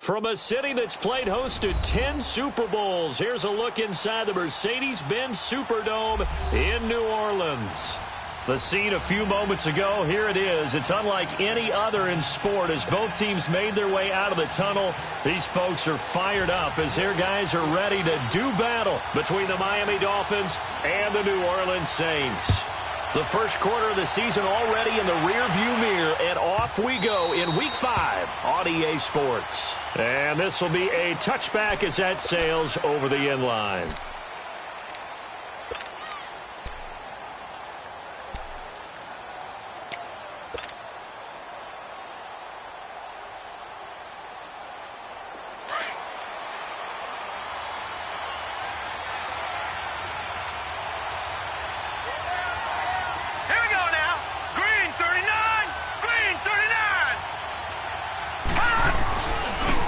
From a city that's played host to 10 Super Bowls, here's a look inside the Mercedes-Benz Superdome in New Orleans. The scene a few moments ago, here it is. It's unlike any other in sport as both teams made their way out of the tunnel. These folks are fired up as their guys are ready to do battle between the Miami Dolphins and the New Orleans Saints. The first quarter of the season already in the rearview mirror, and off we go in Week 5 on EA Sports. And this will be a touchback as that sails over the end line.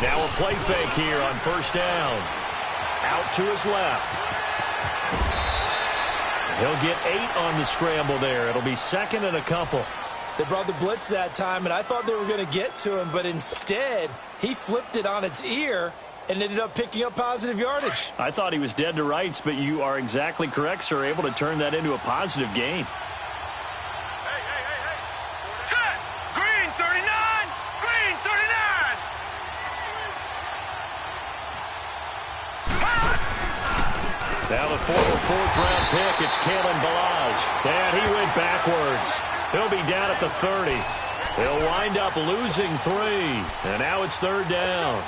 Now a play fake here on first down. Out to his left. He'll get 8 on the scramble there. It'll be second and a couple. They brought the blitz that time, and I thought they were going to get to him, but instead he flipped it on its ear and ended up picking up positive yardage. I thought he was dead to rights, but you are exactly correct, sir. Able to turn that into a positive gain. Now the former fourth-round pick, it's Kalen Ballage. And he went backwards. He'll be down at the 30. He'll wind up losing 3. And now it's third down.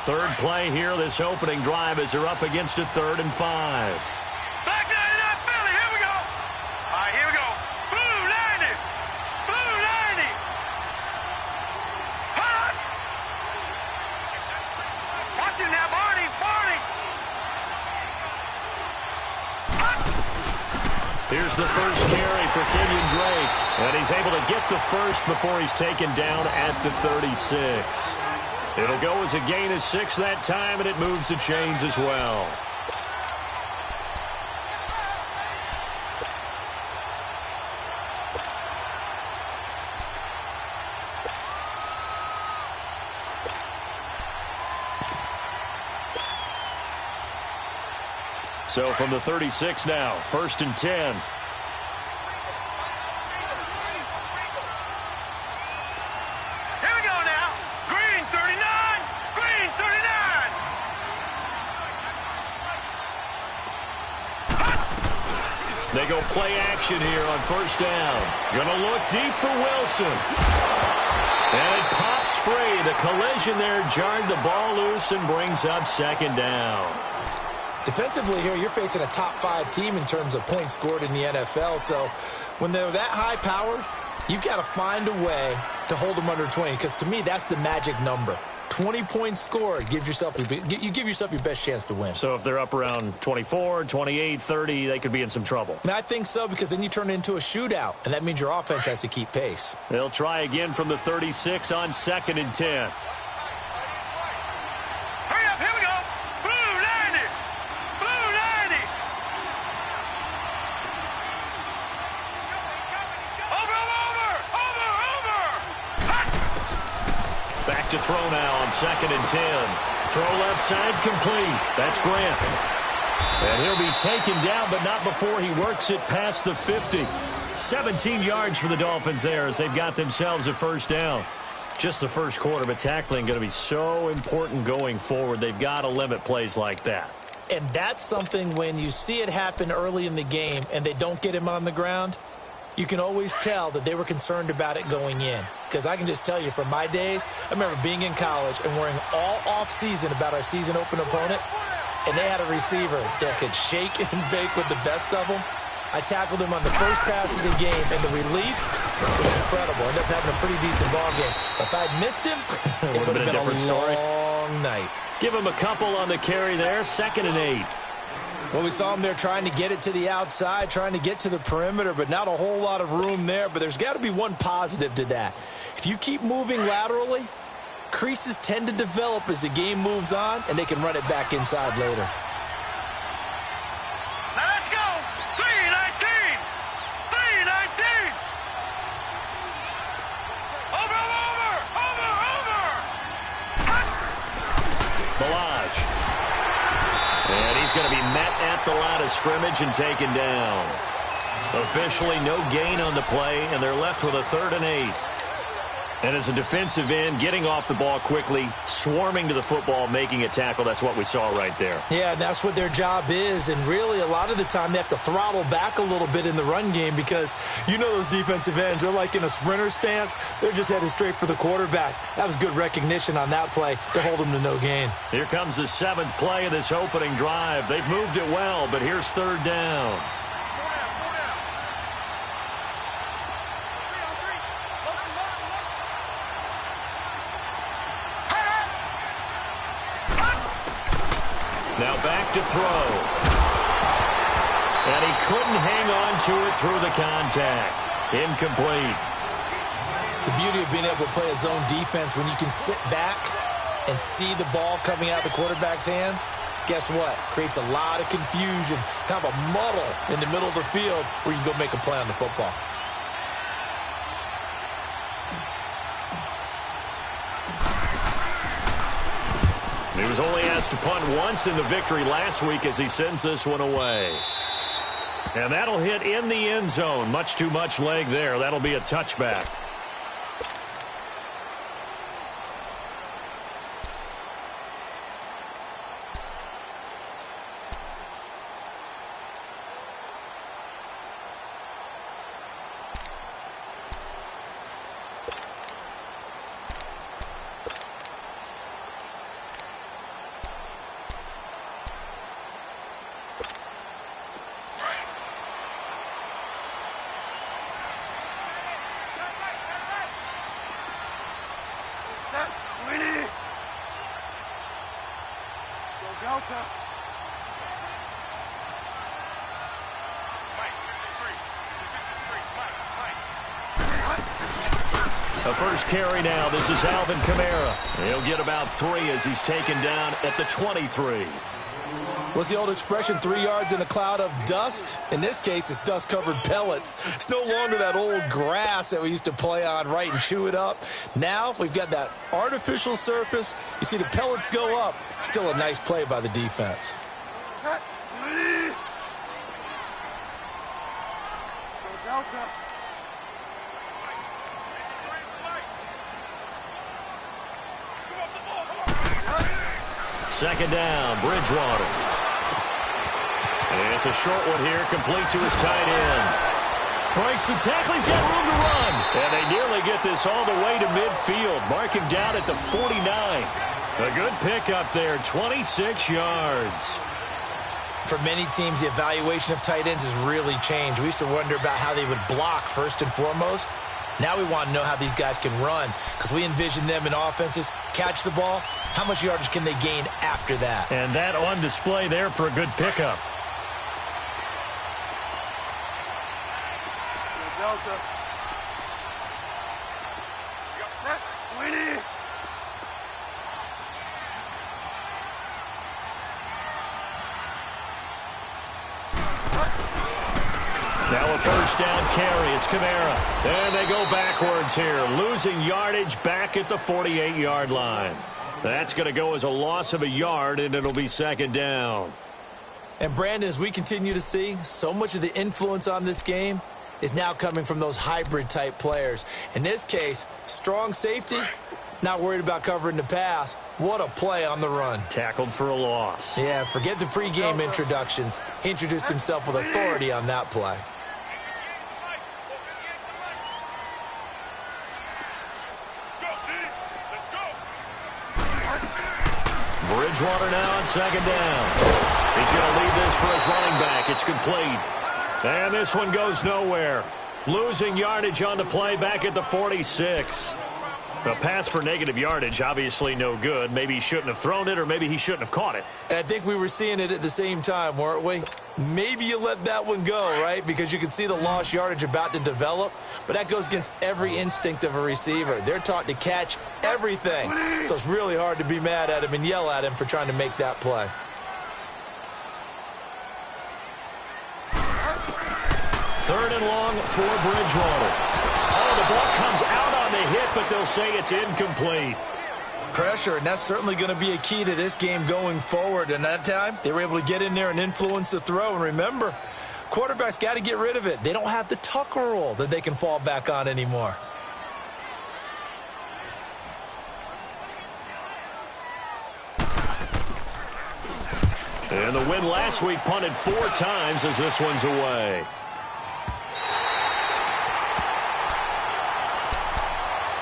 Third play here, this opening drive as they're up against a 3rd and 5. Back down in that Philly, here we go. All right, here we go. Blue 90. Blue 90. Hot. Watch him now, Barney. Barney. Hot. Here's the first carry for Kenyon Drake. And he's able to get the first before he's taken down at the 36. It'll go as a gain of 6 that time, and it moves the chains as well. So from the 36 now, 1st and 10. They go play action here on first down. Gonna look deep for Wilson. And it pops free. The collision there jarred the ball loose and brings up second down. Defensively here, you're facing a top 5 team in terms of points scored in the NFL. So when they're that high-powered, you've got to find a way to hold them under 20. Because to me, that's the magic number. 20 points scored, you give yourself your best chance to win. So if they're up around 24, 28, 30, they could be in some trouble. And I think so, because then you turn it into a shootout, and that means your offense has to keep pace. They'll try again from the 36 on 2nd and 10. Hurry up, here we go. Blue 90. Blue 90. Over. Hot. Back to throw now on 2nd and 10. Throw left side complete. That's Grant. And he'll be taken down, but not before he works it past the 50. 17 yards for the Dolphins there as they've got themselves a first down. Just the first quarter, but tackling going to be so important going forward. They've got to limit plays like that. And that's something when you see it happen early in the game and they don't get him on the ground, you can always tell that they were concerned about it going in. Because I can just tell you from my days, I remember being in college and worrying all off-season about our season open opponent, and they had a receiver that could shake and bake with the best of them. I tackled him on the first pass of the game, and the relief was incredible. Ended up having a pretty decent ball game. But if I'd missed him, it would have been a different story. Long night. Give him a couple on the carry there, 2nd and 8. Well, we saw him there trying to get it to the outside, trying to get to the perimeter, but not a whole lot of room there. But there's got to be one positive to that. If you keep moving laterally, creases tend to develop as the game moves on, and they can run it back inside later. Now let's go. 319. 319. Over. Balaj. And he's going to be met at the line of scrimmage and taken down. Officially no gain on the play, and they're left with a 3rd and 8. And as a defensive end, getting off the ball quickly, swarming to the football, making a tackle, that's what we saw right there. Yeah, that's what their job is, and really a lot of the time they have to throttle back a little bit in the run game because you know those defensive ends, they're like in a sprinter stance. They're just headed straight for the quarterback. That was good recognition on that play to hold them to no gain. Here comes the 7th play of this opening drive. They've moved it well, but here's 3rd down. Now back to throw. And he couldn't hang on to it through the contact. Incomplete. The beauty of being able to play a zone defense when you can sit back and see the ball coming out of the quarterback's hands, guess what? Creates a lot of confusion, kind of a muddle in the middle of the field where you can go make a play on the football. He was only asked to punt once in the victory last week as he sends this one away. And that'll hit in the end zone. Much too much leg there. That'll be a touchback. A first carry now. This is Alvin Kamara. He'll get about 3 as he's taken down at the 23. What's the old expression, 3 yards in a cloud of dust? In this case, it's dust-covered pellets. It's no longer that old grass that we used to play on, right, and chew it up. Now we've got that artificial surface. You see the pellets go up. Still a nice play by the defense. Second down, Bridgewater. It's a short one here, complete to his tight end. Breaks the tackle, he's got room to run. And they nearly get this all the way to midfield. Mark him down at the 49. A good pickup there, 26 yards. For many teams, the evaluation of tight ends has really changed. We used to wonder about how they would block first and foremost. Now we want to know how these guys can run because we envision them in offenses, catch the ball, how much yardage can they gain after that? And that on display there for a good pickup. Now a first down carry. It's Kamara. And they go backwards here. Losing yardage back at the 48-yard line. That's going to go as a loss of a yard, and it'll be second down. And, Brandon, as we continue to see, so much of the influence on this game is now coming from those hybrid-type players. In this case, strong safety, not worried about covering the pass. What a play on the run. Tackled for a loss. Yeah, forget the pregame introductions. He introduced himself with authority on that play. Bridgewater now on second down. He's going to lead this for his running back. It's complete. And this one goes nowhere. Losing yardage on the play back at the 46. A pass for negative yardage, obviously no good. Maybe he shouldn't have thrown it, or maybe he shouldn't have caught it. And I think we were seeing it at the same time, weren't we? Maybe you let that one go, right? Because you can see the lost yardage about to develop. But that goes against every instinct of a receiver. They're taught to catch everything. So it's really hard to be mad at him and yell at him for trying to make that play. Third and long for Bridgewater. Oh, the ball comes out on the hit, but they'll say it's incomplete. Pressure, and that's certainly going to be a key to this game going forward. And that time, they were able to get in there and influence the throw. And remember, quarterbacks got to get rid of it. They don't have the Tucker rule that they can fall back on anymore. And the win last week punted 4 times as this one's away.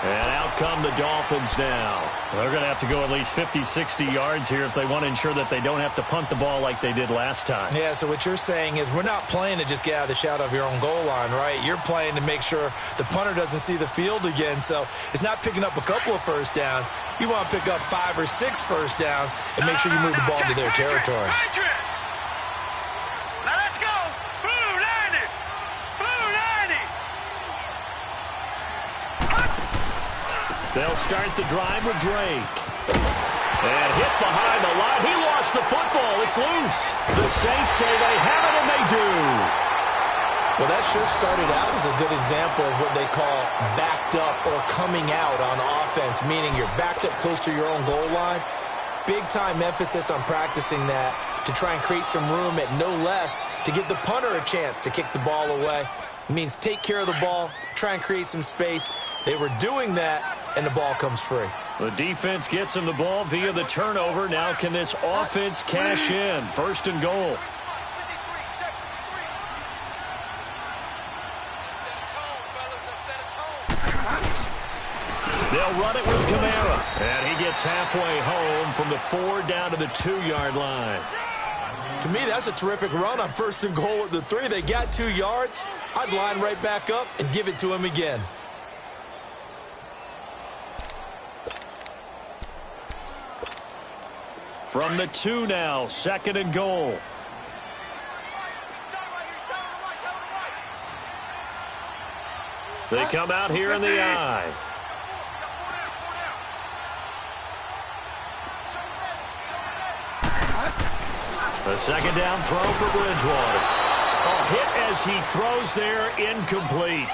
And out come the Dolphins now. They're going to have to go at least 50, 60 yards here if they want to ensure that they don't have to punt the ball like they did last time. Yeah, so what you're saying is we're not playing to just get out of the shadow of your own goal line, right? You're playing to make sure the punter doesn't see the field again. So it's not picking up a couple of first downs. You want to pick up 5 or 6 first downs and make sure you move the ball into their territory. Now let's go. Blue 90. Blue 90. They'll start the drive with Drake. And hit behind the line. He lost the football. It's loose. The Saints say they have it, and they do. Well, that sure started out as a good example of what they call backed up or coming out on offense, meaning you're backed up close to your own goal line. Big-time emphasis on practicing that to try and create some room at no less to give the punter a chance to kick the ball away. It means take care of the ball, try and create some space. They were doing that, and the ball comes free. The defense gets him the ball via the turnover. Now can this offense cash in? First and goal. They'll run it with Kamara. And he gets halfway home from the 4 down to the 2-yard line. To me, that's a terrific run on first and goal at the 3. They got 2 yards. I'd line right back up and give it to him again. From the 2 now, second and goal. They come out here in the eye. A second down throw for Bridgewater. A hit as he throws there, incomplete.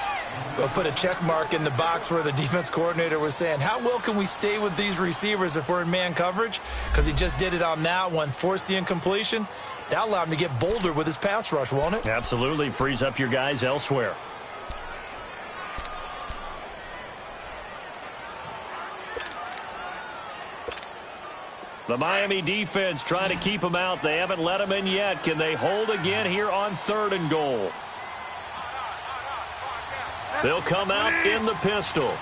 We'll put a check mark in the box where the defense coordinator was saying, how well can we stay with these receivers if we're in man coverage? Because he just did it on that one, forced the incompletion. That'll allow him to get bolder with his pass rush, won't it? Absolutely. Frees up your guys elsewhere. The Miami defense trying to keep him out. They haven't let him in yet. Can they hold again here on third and goal? They'll come out in the pistol.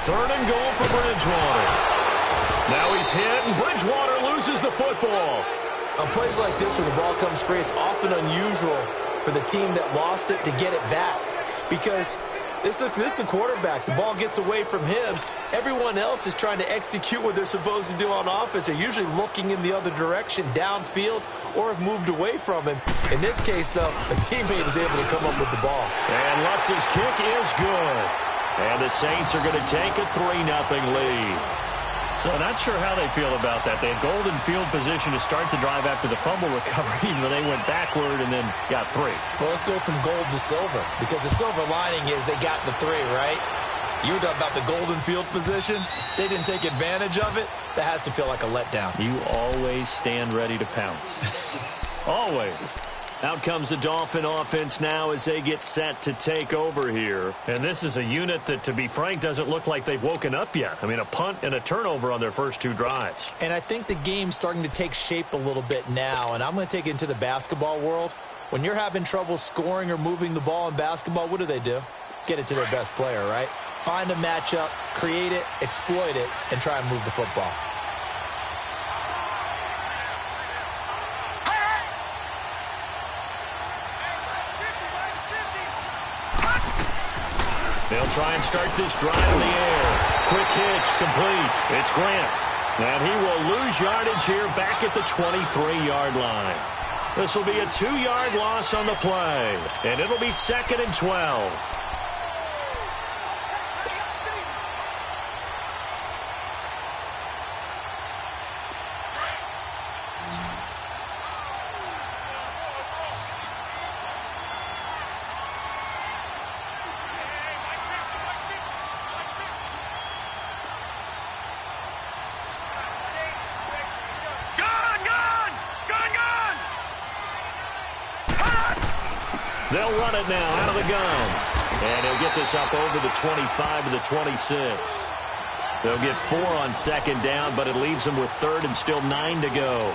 Third and goal for Bridgewater. Now he's hit, and Bridgewater loses the football. On plays like this, when the ball comes free, it's often unusual for the team that lost it to get it back. Because this is the quarterback. The ball gets away from him. Everyone else is trying to execute what they're supposed to do on offense. They're usually looking in the other direction, downfield, or have moved away from him. In this case, though, a teammate is able to come up with the ball. And Lutz's kick is good. And the Saints are going to take a 3-0 lead. So not sure how they feel about that. They had golden field position to start the drive after the fumble recovery, but they went backward and then got 3. Well, let's go from gold to silver, because the silver lining is they got the 3, right? You were talking about the golden field position. They didn't take advantage of it. That has to feel like a letdown. You always stand ready to pounce. Always. Out comes the Dolphin offense now as they get set to take over here. And this is a unit that, to be frank, doesn't look like they've woken up yet. I mean, a punt and a turnover on their first 2 drives. And I think the game's starting to take shape a little bit now. And I'm going to take it into the basketball world. When you're having trouble scoring or moving the ball in basketball, what do? Get it to their best player, right? Find a matchup, create it, exploit it, and try and move the football. They'll try and start this drive in the air. Quick hitch, complete. It's Grant. And he will lose yardage here back at the 23-yard line. This will be a 2-yard loss on the play. And it'll be 2nd and 12. They'll run it now out of the gun. And he'll get this up over the 25 to the 26. They'll get 4 on 2nd down, but it leaves them with 3rd and still 9 to go.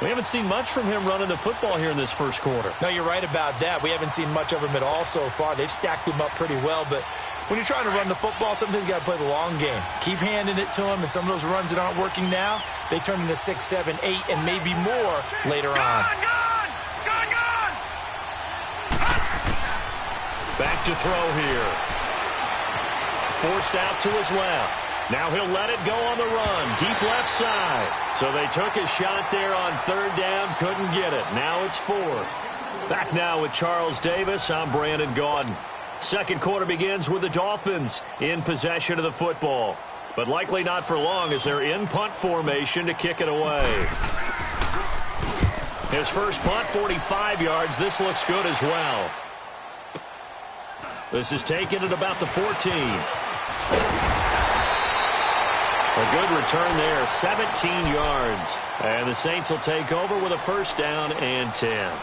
We haven't seen much from him running the football here in this first quarter. No, you're right about that. We haven't seen much of him at all so far. They've stacked him up pretty well, but when you're trying to run the football, sometimes you got to play the long game. Keep handing it to him, and some of those runs that aren't working now, they turn into 6, 7, 8, and maybe more later on. Back to throw here. Forced out to his left. Now he'll let it go on the run. Deep left side. So they took a shot there on 3rd down. Couldn't get it. Now it's 4th. Back now with Charles Davis. I'm Brandon Gaudin. Second quarter begins with the Dolphins in possession of the football. But likely not for long as they're in punt formation to kick it away. His first punt, 45 yards. This looks good as well. This is taken at about the 14. A good return there, 17 yards. And the Saints will take over with a 1st down and 10.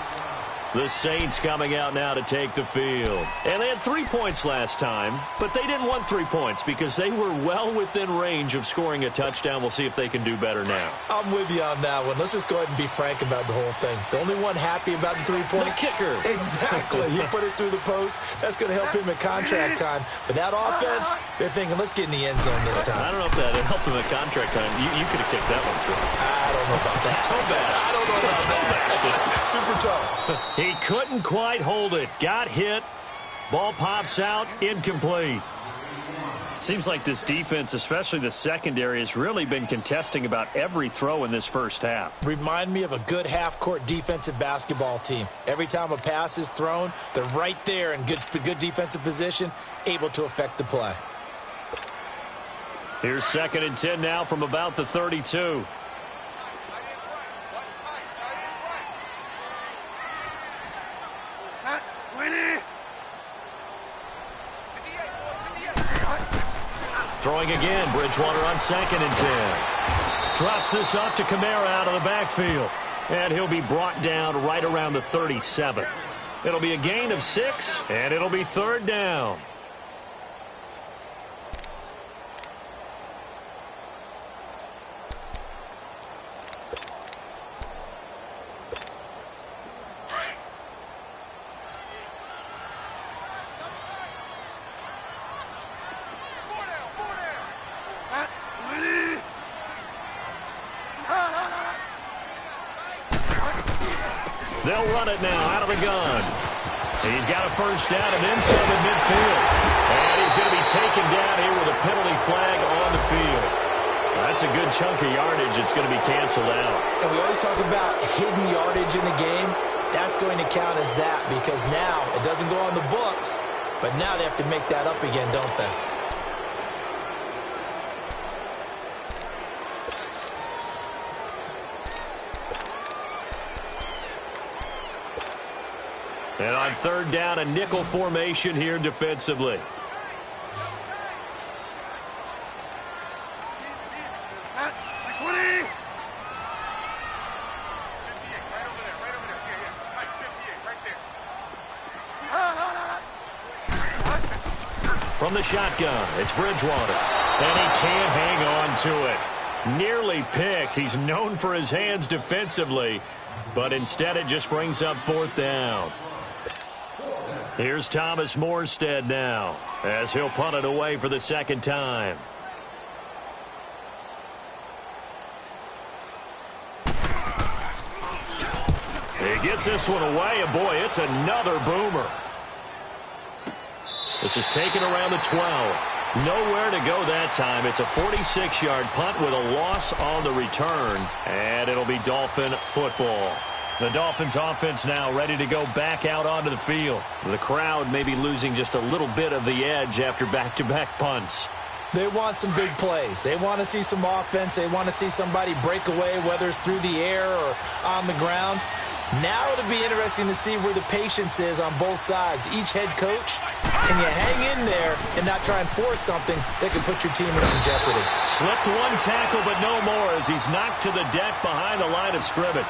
The Saints coming out now to take the field. And they had 3 points last time, but they didn't want 3 points because they were well within range of scoring a touchdown. We'll see if they can do better now. I'm with you on that one. Let's just go ahead and be frank about the whole thing. The only one happy about the 3-point. The kicker. Exactly. He put it through the post. That's going to help him at contract time. But that offense, they're thinking, let's get in the end zone this time. I don't know if that helped him at contract time. You could have kicked that one through. I don't know about that. Toe bash. I don't know about that. Super toe. He couldn't quite hold it. Got hit. Ball pops out. Incomplete. Seems like this defense, especially the secondary, has really been contesting about every throw in this first half. Remind me of a good half-court defensive basketball team. Every time a pass is thrown, they're right there in good defensive position, able to affect the play. Here's 2nd and 10 now from about the 32. Throwing again, Bridgewater on 2nd and 10. Drops this off to Kamara out of the backfield. And he'll be brought down right around the 37. It'll be a gain of 6, and it'll be 3rd down. They'll run it now out of the gun. He's got a 1st down and then some in midfield. And he's going to be taken down here with a penalty flag on the field. That's a good chunk of yardage. It's going to be canceled out. And we always talk about hidden yardage in the game. That's going to count as that because now it doesn't go on the books, but now they have to make that up again, don't they? And on 3rd down, a nickel formation here defensively. From the shotgun, it's Bridgewater. And he can't hang on to it. Nearly picked. He's known for his hands defensively, but instead it just brings up 4th down. Here's Thomas Morstead now as he'll punt it away for the 2nd time. He gets this one away, and boy, it's another boomer. This is taken around the 12. Nowhere to go that time. It's a 46-yard punt with a loss on the return, and it'll be Dolphin football. The Dolphins offense now ready to go back out onto the field. The crowd may be losing just a little bit of the edge after back-to-back punts. They want some big plays. They want to see some offense. They want to see somebody break away, whether it's through the air or on the ground. Now it'll be interesting to see where the patience is on both sides. Each head coach, can you hang in there and not try and force something that can put your team in some jeopardy? Slipped one tackle, but no more as he's knocked to the deck behind the line of scrimmage.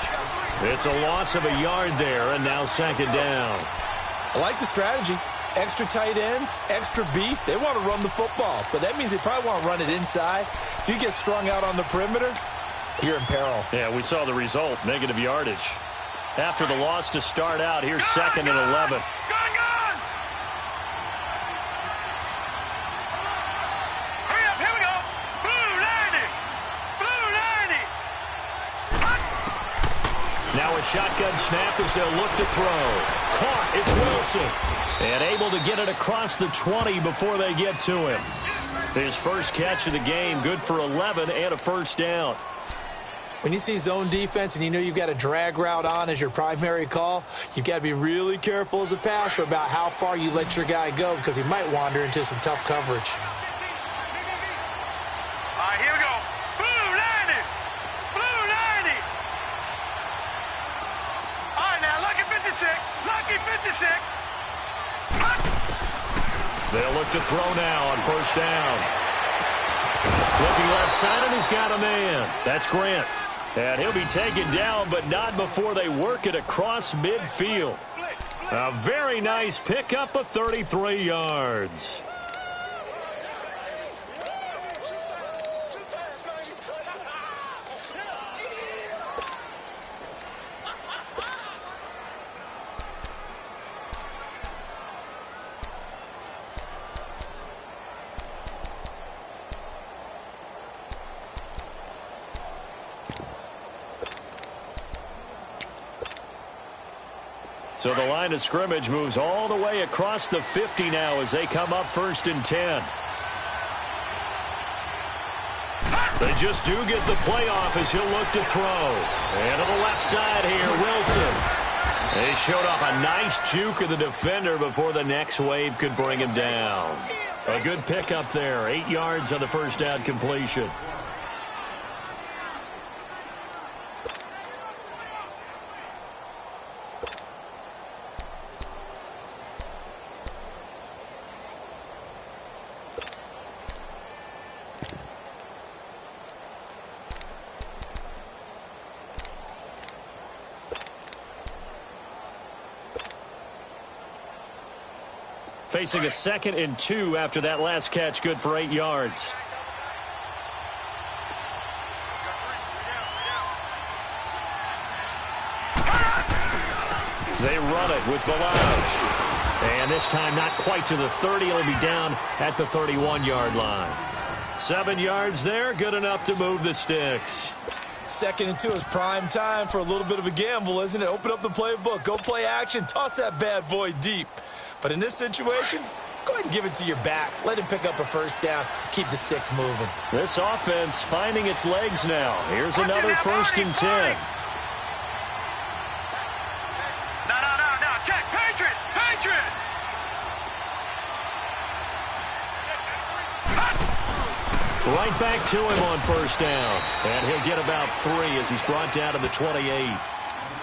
It's a loss of a yard there, and now second down. I like the strategy. Extra tight ends, extra beef. They want to run the football, but that means they probably want to run it inside. If you get strung out on the perimeter, you're in peril. Yeah, we saw the result, negative yardage. After the loss to start out, here's second and 11. Gone! Hurry up, here we go. Blue 90. Now a shotgun snap as they'll look to throw. Caught, it's Wilson. And able to get it across the 20 before they get to him. His first catch of the game, good for 11 and a first down. When you see zone defense and you know you've got a drag route on as your primary call, you've got to be really careful as a passer about how far you let your guy go because he might wander into some tough coverage. All right, here we go. Blue 90. Blue 90. All right, now, lucky 56. Lucky 56. They'll look to throw now on first down. Looking left side, and he's got a man. That's Grant. And he'll be taken down, but not before they work it across midfield. A very nice pickup of 33 yards. So the line of scrimmage moves all the way across the 50 now as they come up first and 10. They just do get the playoff as he'll look to throw. And to the left side here, Wilson. They showed off a nice juke of the defender before the next wave could bring him down. A good pickup there, 8 yards on the first down completion. Facing a 2nd and 2 after that last catch, good for 8 yards. They run it with Balaj. And this time not quite to the 30. It'll be down at the 31-yard line. 7 yards there, good enough to move the sticks. 2nd and 2 is prime time for a little bit of a gamble, isn't it? Open up the playbook, go play action, toss that bad boy deep. But in this situation, go ahead and give it to your back. Let him pick up a first down. Keep the sticks moving. This offense finding its legs now. Here's another first and 10. No. Check. Patriot. Right back to him on first down. And he'll get about 3 as he's brought down to the 28.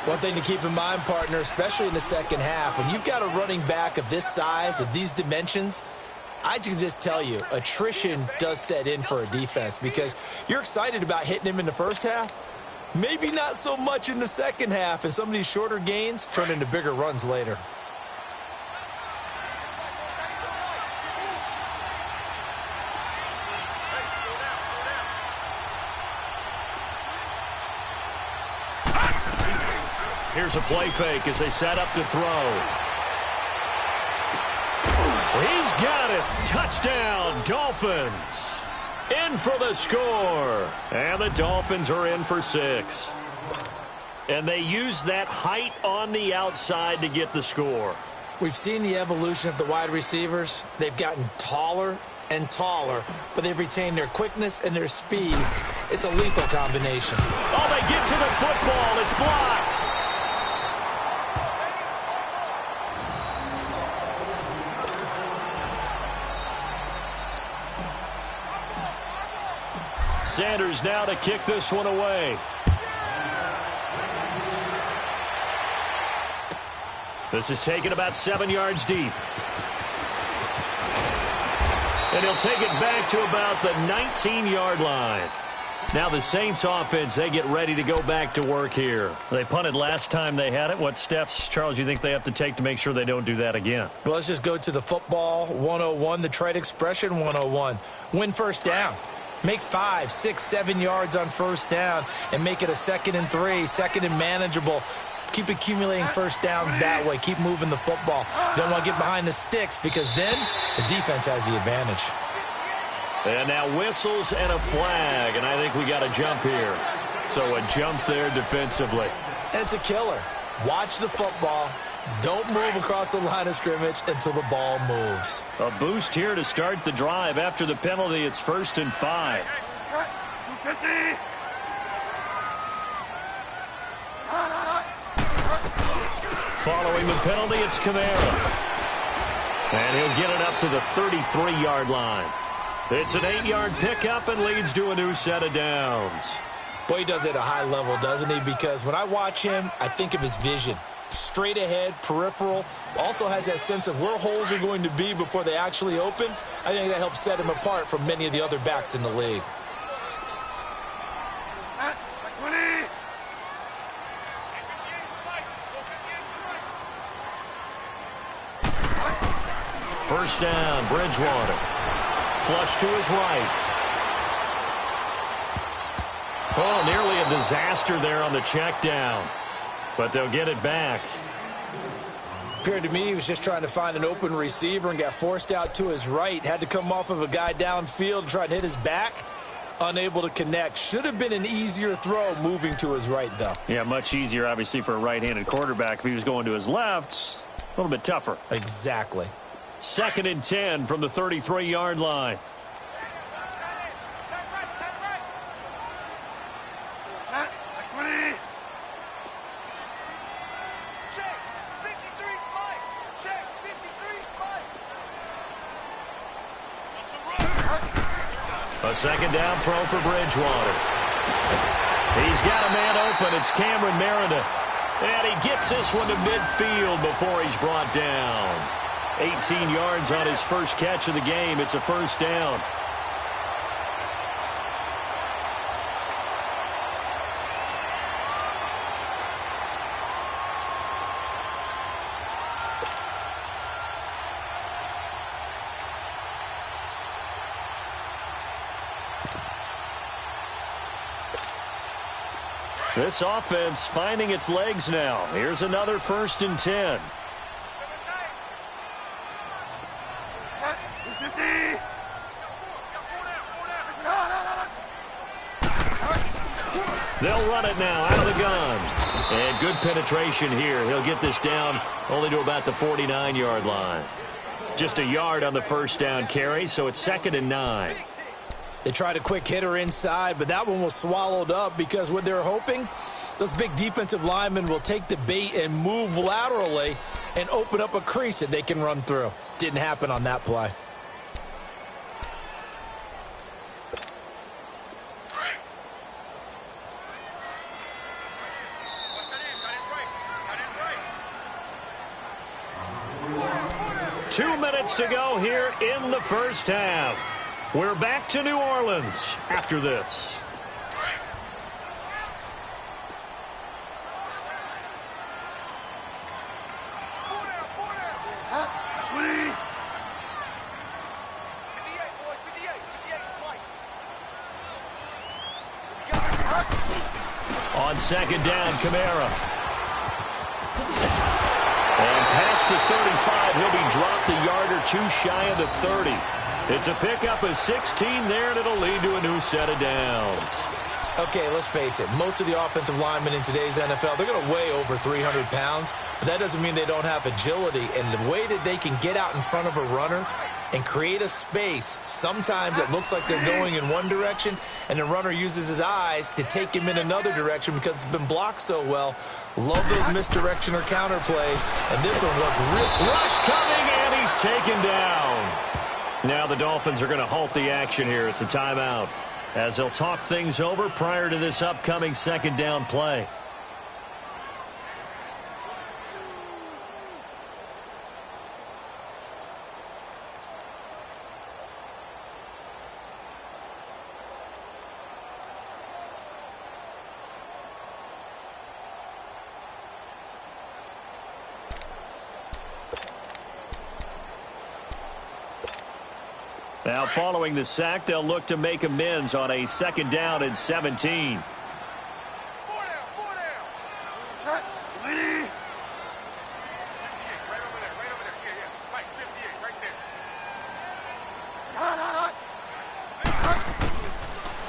One thing to keep in mind, partner, especially in the second half, when you've got a running back of this size, of these dimensions, I can just tell you, attrition does set in for a defense because you're excited about hitting him in the first half. Maybe not so much in the second half, and some of these shorter gains turn into bigger runs later. Here's a play fake as they set up to throw. He's got it. Touchdown, Dolphins. In for the score. And the Dolphins are in for 6. And they use that height on the outside to get the score. We've seen the evolution of the wide receivers. They've gotten taller and taller, but they've retained their quickness and their speed. It's a lethal combination. Oh, they get to the football. It's blocked. Sanders now to kick this one away. This is taken about 7 yards deep. And he'll take it back to about the 19-yard line. Now the Saints offense, they get ready to go back to work here. They punted last time they had it. What steps, Charles, you think they have to take to make sure they don't do that again? Well, let's just go to the football 101, the trade expression 101. Win first down. Make 5, 6, 7 yards on first down and make it a 2nd and 3, 2nd and manageable. Keep accumulating first downs that way. Keep moving the football. You don't want to get behind the sticks because then the defense has the advantage. And now whistles and a flag, and I think we got a jump here. So a jump there defensively. And it's a killer. Watch the football. Don't move across the line of scrimmage until the ball moves. A boost here to start the drive. After the penalty, it's 1st and 5. Following the penalty, it's Canale. And he'll get it up to the 33-yard line. It's an 8-yard pickup and leads to a new set of downs. Boy, he does it at a high level, doesn't he? Because when I watch him, I think of his vision. Straight ahead, peripheral. Also has that sense of where holes are going to be before they actually open. I think that helps set him apart from many of the other backs in the league. First down, Bridgewater. Flush to his right. Oh, nearly a disaster there on the check down. But they'll get it back. Appeared to me he was just trying to find an open receiver and got forced out to his right. Had to come off of a guy downfield, try to hit his back. Unable to connect. Should have been an easier throw moving to his right, though. Yeah, much easier, obviously, for a right-handed quarterback. If he was going to his left, a little bit tougher. Exactly. 2nd and 10 from the 33-yard line. A 2nd down throw for Bridgewater. He's got a man open. It's Cameron Meredith. And he gets this one to midfield before he's brought down. 18 yards on his first catch of the game. It's a 1st down. This offense finding its legs now. Here's another 1st and 10. They'll run it now out of the gun. And good penetration here. He'll get this down only to about the 49-yard line. Just a yard on the 1st down carry, so it's 2nd and 9. They tried a quick hitter inside, but that one was swallowed up because what they're hoping, those big defensive linemen will take the bait and move laterally and open up a crease that they can run through. Didn't happen on that play. Two minutes to go here in the first half. We're back to New Orleans after this. On 2nd down, Kamara. And past the 35, he'll be dropped a yard or two shy of the 30. It's a pickup of 16 there, and it'll lead to a new set of downs. Okay, let's face it. Most of the offensive linemen in today's NFL, they're going to weigh over 300 pounds, but that doesn't mean they don't have agility. And the way that they can get out in front of a runner and create a space, sometimes it looks like they're going in one direction, and the runner uses his eyes to take him in another direction because it's been blocked so well. Love those misdirection or counter plays, and this one worked real. Rush coming, and he's taken down. Now the Dolphins are going to halt the action here. It's a timeout, as they'll talk things over prior to this upcoming second down play. Now, following the sack, they'll look to make amends on a second down and 17. 4 down, 4 down. Cut. 58, right over there, right over there. Yeah, right, 58, right there.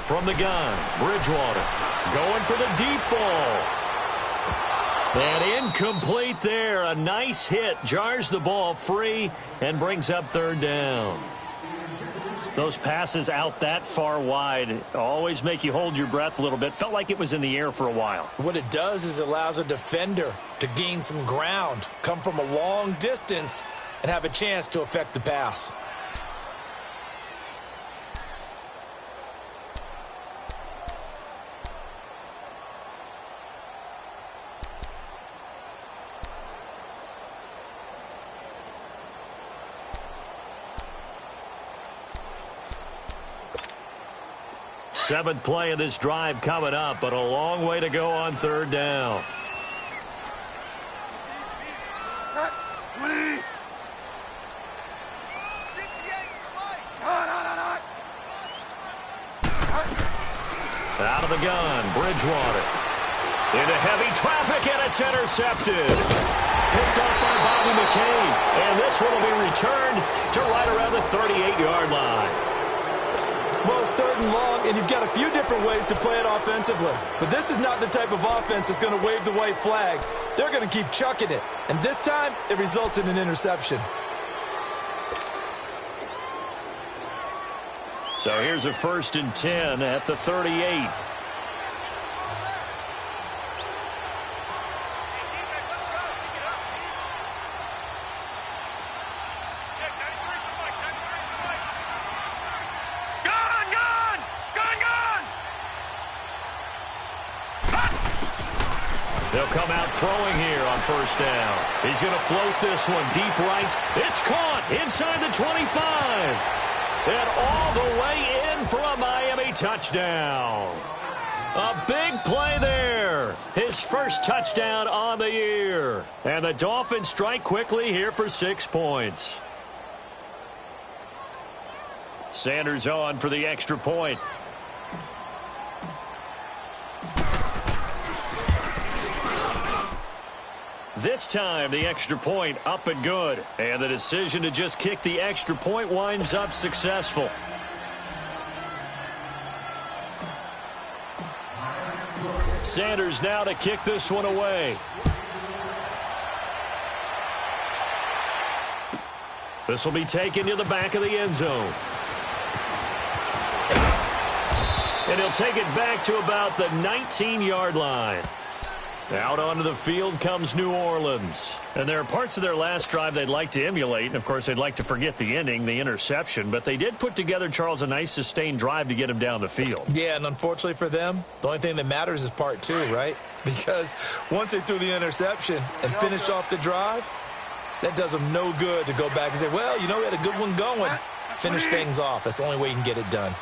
From the gun, Bridgewater going for the deep ball. And incomplete there. A nice hit. Jars the ball free and brings up third down. Those passes out that far wide always make you hold your breath a little bit. Felt like it was in the air for a while. What it does is it allows a defender to gain some ground, come from a long distance, and have a chance to affect the pass. Seventh play of this drive coming up, but a long way to go on third down. Out of the gun, Bridgewater. Into heavy traffic, and it's intercepted. Picked up by Bobby McCain, and this one will be returned to right around the 38-yard line. Well, it's third and long, and you've got a few different ways to play it offensively. But this is not the type of offense that's going to wave the white flag. They're going to keep chucking it. And this time, it results in an interception. So here's a 1st and 10 at the 38. They'll come out throwing here on first down. He's going to float this one deep right. It's caught inside the 25. And all the way in for a Miami touchdown. A big play there. His first touchdown on the year. And the Dolphins strike quickly here for 6 points. Sanders on for the extra point. This time, the extra point up and good. And the decision to just kick the extra point winds up successful. Sanders now to kick this one away. This will be taken to the back of the end zone. And he'll take it back to about the 19-yard line. Out onto the field comes New Orleans. And there are parts of their last drive they'd like to emulate. And, of course, they'd like to forget the ending, the interception. But they did put together, Charles, a nice sustained drive to get him down the field. Yeah, and unfortunately for them, the only thing that matters is part 2, right? Because once they threw the interception and finished off the drive, that does them no good to go back and say, well, you know, we had a good one going. Finish things off. That's the only way you can get it done.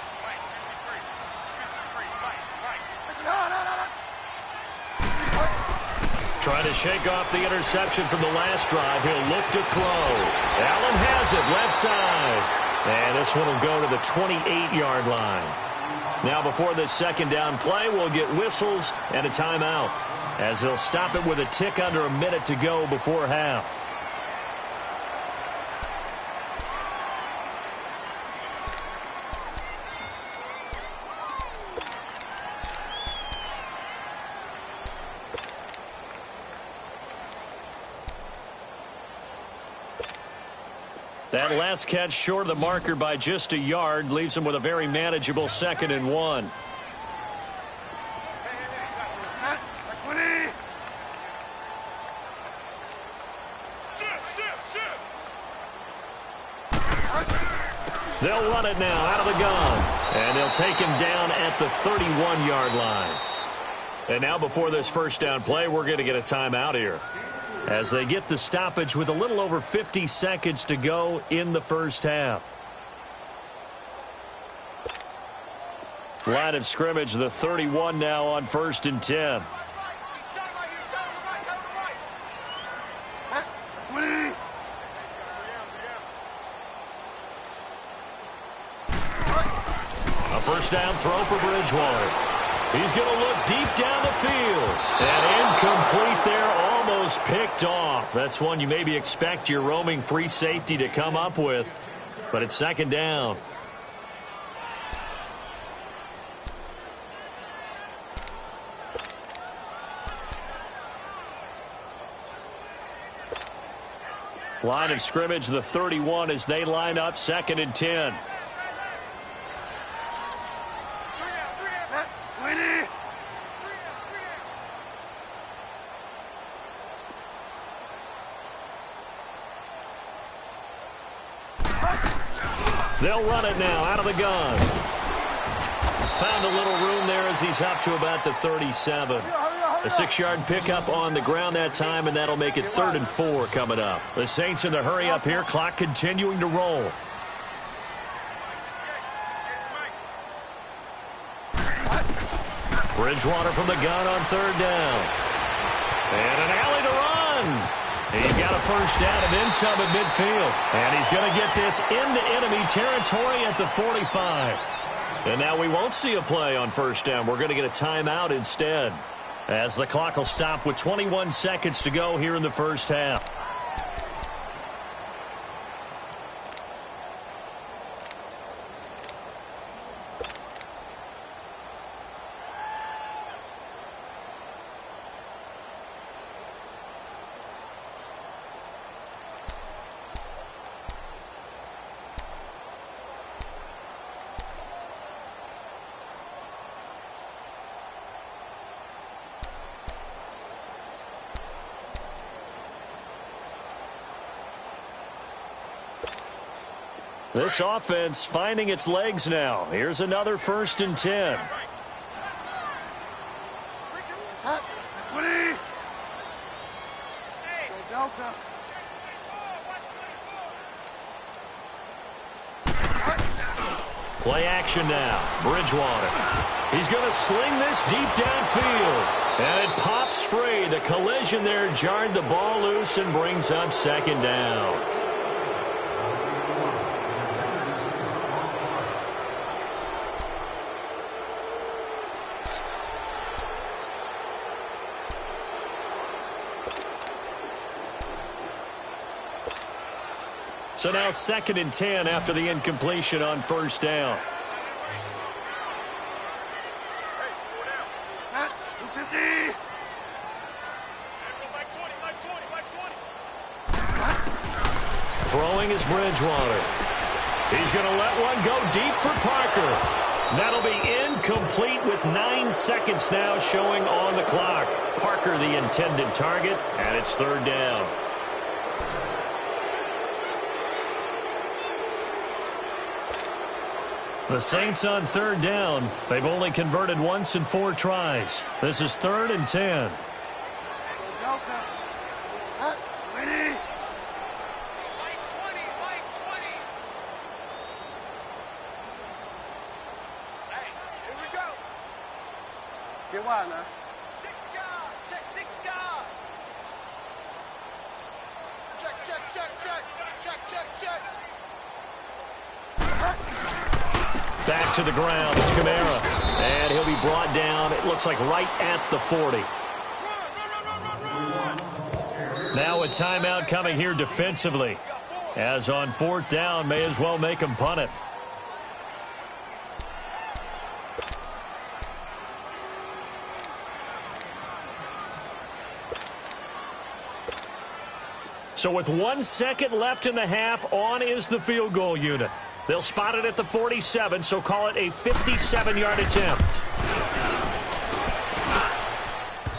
Trying to shake off the interception from the last drive. He'll look to throw. Allen has it left side. And this one will go to the 28-yard line. Now before this second down play, we'll get whistles and a timeout, as they'll stop it with a tick under a minute to go before half. That last catch short of the marker by just a yard leaves him with a very manageable 2nd and 1. They'll run it now out of the gun. And they'll take him down at the 31-yard line. And now before this first down play, we're going to get a timeout here, as they get the stoppage with a little over 50 seconds to go in the first half. Line of scrimmage, the 31 now on 1st and 10. A first down throw for Bridgewater. He's going to look deep down the field. And incomplete there, almost picked off. That's one you maybe expect your roaming free safety to come up with. But it's 2nd down. Line of scrimmage, the 31, as they line up 2nd and 10. They'll run it now out of the gun. Found a little room there as he's up to about the 37. A 6-yard pickup on the ground that time, and that'll make it 3rd and 4 coming up. The Saints in the hurry up here, clock continuing to roll. Bridgewater from the gun on 3rd down. And an alley to run. He's got a first down and then some at midfield. And he's going to get this into enemy territory at the 45. And now we won't see a play on first down. We're going to get a timeout instead, as the clock will stop with 21 seconds to go here in the first half. This offense finding its legs now. Here's another 1st and 10. Play action now. Bridgewater. He's going to sling this deep downfield. And it pops free. The collision there jarred the ball loose and brings up 2nd down. So now 2nd and 10 after the incompletion on first down. Throwing is Bridgewater. He's going to let one go deep for Parker. That'll be incomplete with 9 seconds now showing on the clock. Parker the intended target, and it's 3rd down. The Saints on 3rd down. They've only converted once in 4 tries. This is 3rd and 10. Get wide now. Back to the ground. It's Kamara. And he'll be brought down, it looks like, right at the 40. Now a timeout coming here defensively, as on 4th down, may as well make him punt it. So with 1 second left in the half, on is the field goal unit. They'll spot it at the 47, so call it a 57-yard attempt.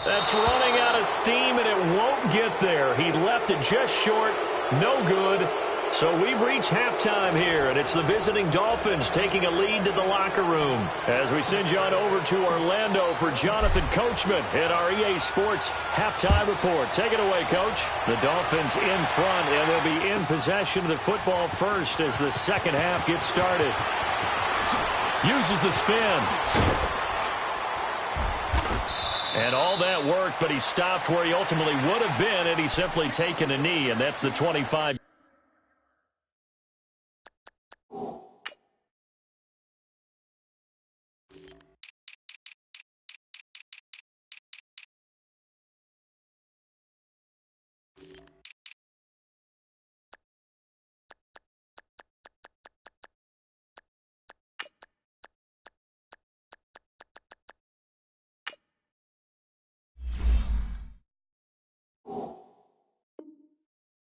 That's running out of steam, and it won't get there. He left it just short. No good. So we've reached halftime here, and it's the visiting Dolphins taking a lead to the locker room. As we send you on over to Orlando for Jonathan Coachman in our EA Sports halftime report. Take it away, Coach. The Dolphins in front, and they'll be in possession of the football first as the second half gets started. Uses the spin. And all that worked, but he stopped where he ultimately would have been had he simply taken a knee, and that's the 25.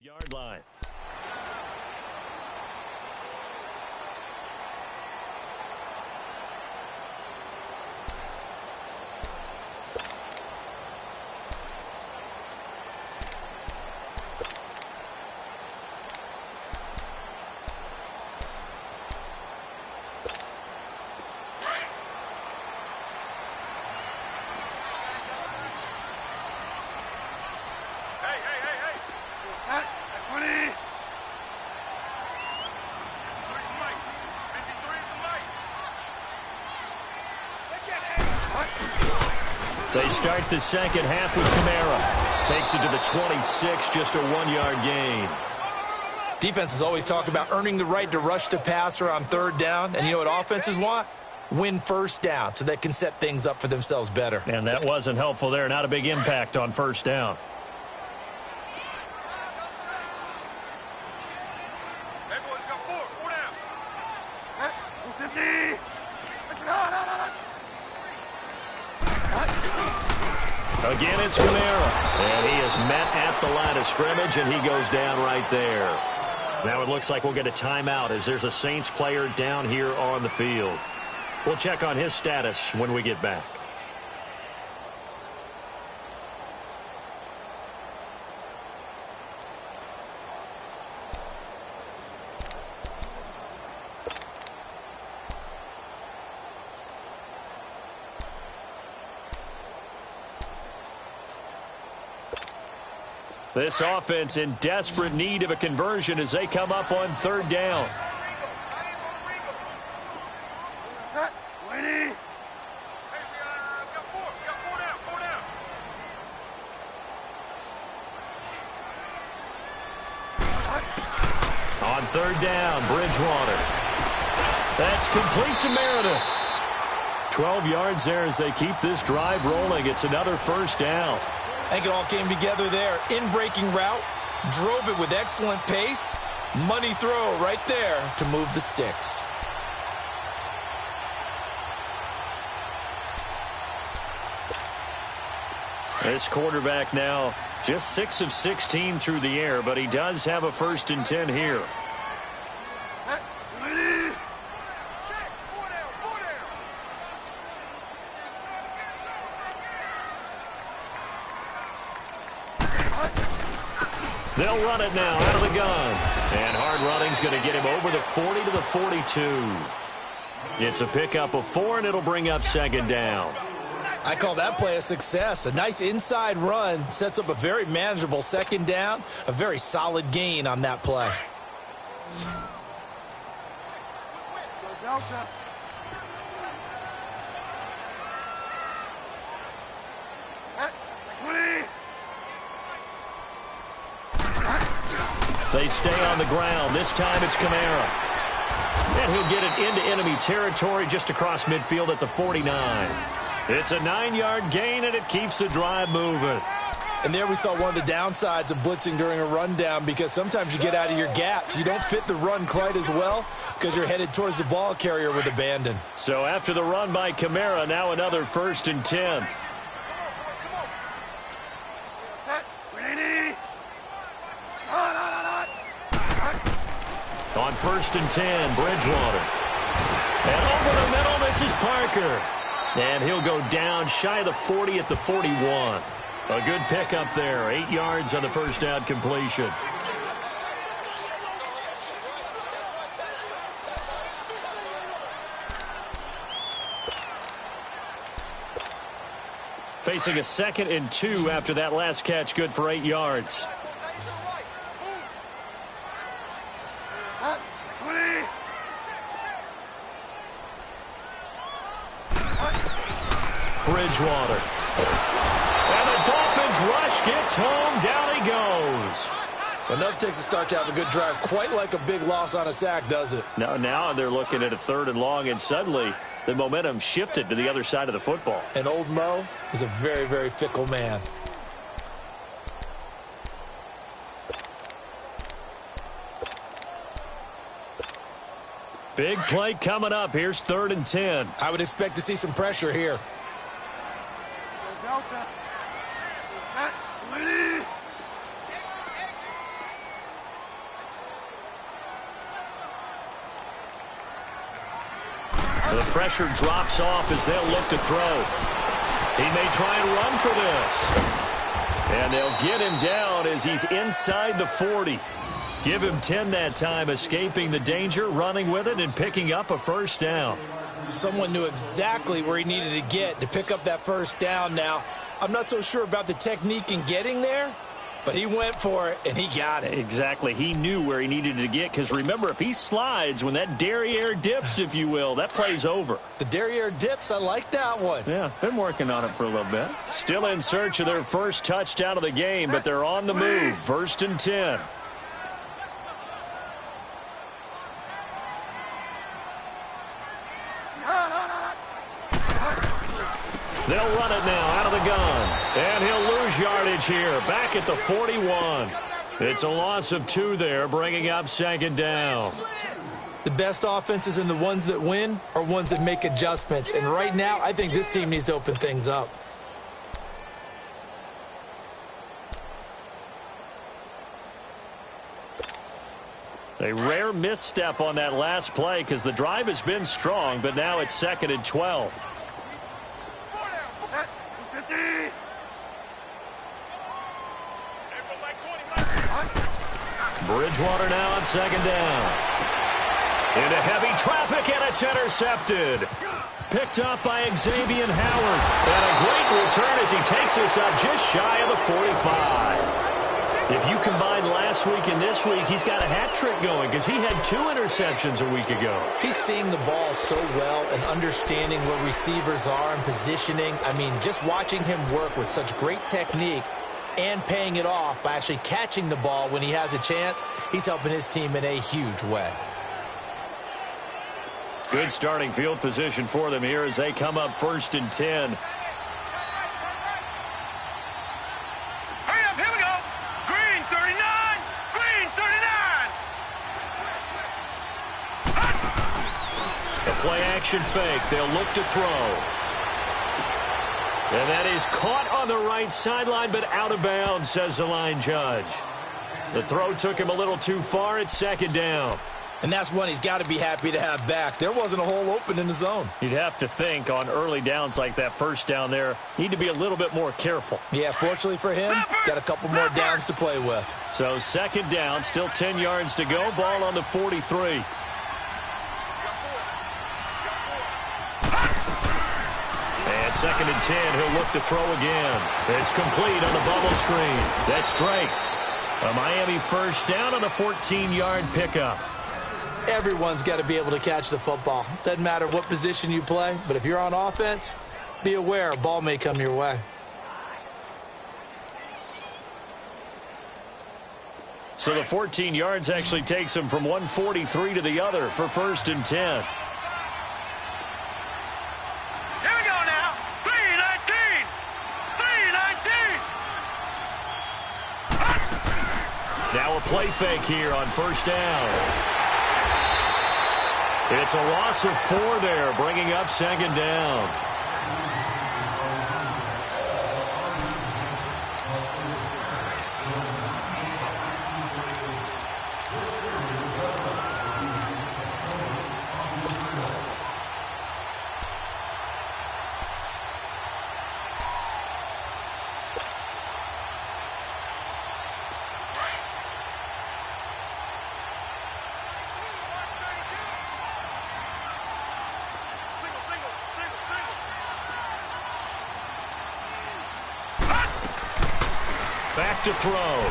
Yard line. They start the second half with Camara. Takes it to the 26, just a 1-yard gain. Defenses always talk about earning the right to rush the passer on third down. And you know what offenses want? Win first down so they can set things up for themselves better. And that wasn't helpful there. Not a big impact on first down. Again, it's Camara, and he is met at the line of scrimmage, and he goes down right there. Now it looks like we'll get a timeout as there's a Saints player down here on the field. We'll check on his status when we get back. This offense in desperate need of a conversion as they come up on third down. On third down, Bridgewater. That's complete to Meredith. 12 yards there as they keep this drive rolling. It's another first down. I think it all came together there. In-breaking route, drove it with excellent pace. Money throw right there to move the sticks. This quarterback now just 6 of 16 through the air, but he does have a 1st and 10 here. They'll run it now out of the gun. And hard running's going to get him over the 40 to the 42. It's a pickup of 4, and it'll bring up second down. I call that play a success. A nice inside run sets up a very manageable second down. A very solid gain on that play. They stay on the ground. This time it's Camara. And he'll get it into enemy territory just across midfield at the 49. It's a 9-yard gain, and it keeps the drive moving. And there we saw one of the downsides of blitzing during a rundown, because sometimes you get out of your gaps. You don't fit the run quite as well because you're headed towards the ball carrier with abandon. So after the run by Camara, now another 1st and 10. On 1st and 10, Bridgewater. And over the middle, this is Parker. And he'll go down shy of the 40 at the 41. A good pickup there. 8 yards on the first down completion. Facing a 2nd and 2 after that last catch, good for 8 yards. Bridgewater. And the Dolphins rush gets home. Down he goes. Enough takes a start to have a good drive. Quite like a big loss on a sack, does it? Now they're looking at a 3rd and long, and suddenly the momentum shifted to the other side of the football. And old Mo is a very, very fickle man. Big play coming up. Here's 3rd and 10. I would expect to see some pressure here. Delta. The pressure drops off as they'll look to throw. He may try and run for this. And they'll get him down as he's inside the 40. Give him 10 that time, escaping the danger, running with it, and picking up a first down. Someone knew exactly where he needed to get to pick up that first down. Now, I'm not so sure about the technique in getting there, but he went for it, and he got it. Exactly. He knew where he needed to get, because remember, if he slides, when that derriere dips, if you will, that play's over. The derriere dips, I like that one. Yeah, been working on it for a little bit. Still in search of their first touchdown of the game, but they're on the move. 1st and 10. They'll run it now out of the gun. And he'll lose yardage here. Back at the 41. It's a loss of 2 there, bringing up 2nd down. The best offenses and the ones that win are ones that make adjustments. And right now, I think this team needs to open things up. A rare misstep on that last play because the drive has been strong, but now it's 2nd and 12. Bridgewater now on 2nd down. Into heavy traffic, and it's intercepted. Picked up by Xavier Howard. And a great return as he takes us up just shy of the 45. If you combine last week and this week, he's got a hat trick going because he had 2 interceptions a week ago. He's seeing the ball so well and understanding where receivers are and positioning. I mean, just watching him work with such great technique and paying it off by actually catching the ball when he has a chance, he's helping his team in a huge way. Good starting field position for them here as they come up 1st and 10. Hurry up, here we go. Green 39, green 39. A play action fake. They'll look to throw. And that is caught on the right sideline, but out of bounds, says the line judge. The throw took him a little too far. It's 2nd down. And that's one he's got to be happy to have back. There wasn't a hole open in the zone. You'd have to think on early downs like that first down there, need to be a little bit more careful. Yeah, fortunately for him, got a couple more downs to play with. So 2nd down, still 10 yards to go. Ball on the 43. And 2nd and 10, he'll look to throw again. It's complete on the bubble screen. That's Drake. A Miami first down on the 14-yard pickup. Everyone's got to be able to catch the football. Doesn't matter what position you play, but if you're on offense, be aware a ball may come your way. So the 14 yards actually takes him from 143 to the other for 1st and 10. Here we go now. 319. 319. Now a play fake here on 1st down. It's a loss of 4 there, bringing up 2nd down. Back to throw.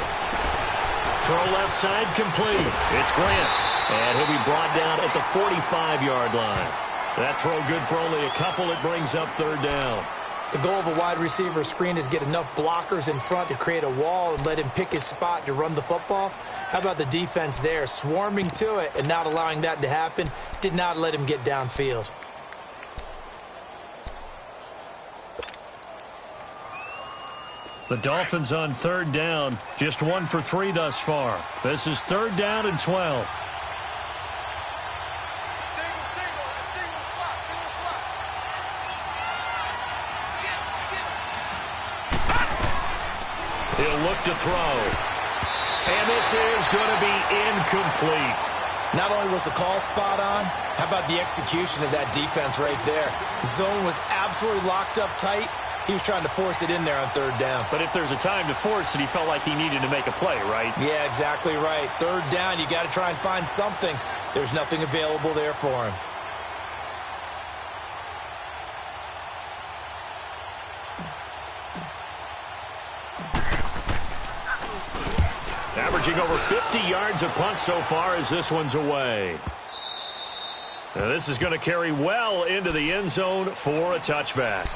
Throw left side complete. It's Grant. And he'll be brought down at the 45-yard line. That throw good for only a couple. It brings up third down. The goal of a wide receiver screen is get enough blockers in front to create a wall and let him pick his spot to run the football. How about the defense there, swarming to it and not allowing that to happen? Did not let him get downfield. The Dolphins on third down, just 1 for 3 thus far. This is third down and 12. He'll look to throw. And this is going to be incomplete. Not only was the call spot on, how about the execution of that defense right there? Zone was absolutely locked up tight. He was trying to force it in there on third down. But if there's a time to force it, he felt like he needed to make a play, right? Yeah, exactly right. Third down, you got to try and find something. There's nothing available there for him. Averaging over 50 yards a punt so far as this one's away. Now this is going to carry well into the end zone for a touchback.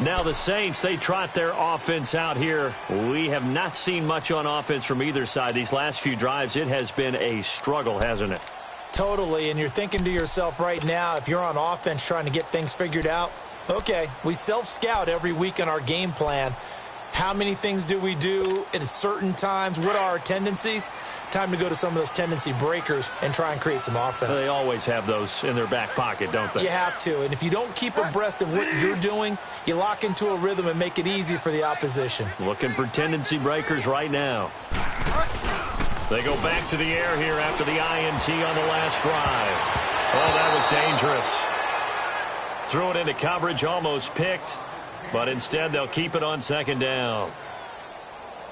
Now the Saints, they trot their offense out here. We have not seen much on offense from either side. These last few drives, it has been a struggle, hasn't it? Totally, and you're thinking to yourself right now, if you're on offense trying to get things figured out, okay, we self-scout every week on our game plan. How many things do we do at certain times? What are our tendencies? Time to go to some of those tendency breakers and try and create some offense. They always have those in their back pocket, don't they? You have to, and if you don't keep abreast of what you're doing, you lock into a rhythm and make it easy for the opposition. Looking for tendency breakers right now. They go back to the air here after the INT on the last drive. Oh, that was dangerous. Threw it into coverage, almost picked. But instead, they'll keep it on second down.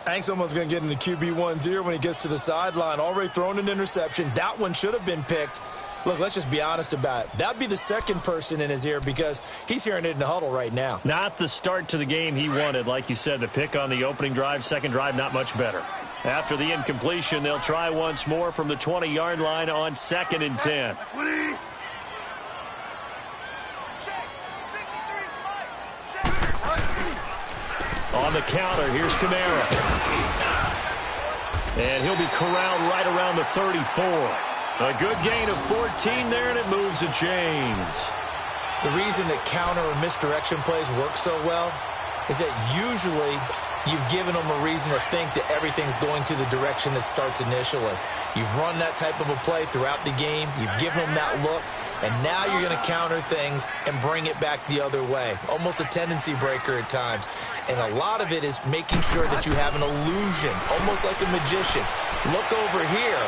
I think someone's going to get into QB1's ear when he gets to the sideline. Already thrown an interception. That one should have been picked. Look, let's just be honest about it. That'd be the second person in his ear because he's hearing it in the huddle right now. Not the start to the game he wanted. Like you said, the pick on the opening drive, second drive, not much better. After the incompletion, they'll try once more from the 20-yard line on 2nd and 10. On the counter, here's Canale. And he'll be corralled right around the 34. A good gain of 14 there, and it moves the chains. The reason that counter or misdirection plays work so well is that usually you've given them a reason to think that everything's going to the direction that starts initially. You've run that type of a play throughout the game. You've given them that look. And now you're going to counter things and bring it back the other way. Almost a tendency breaker at times. And a lot of it is making sure that you have an illusion, almost like a magician. Look over here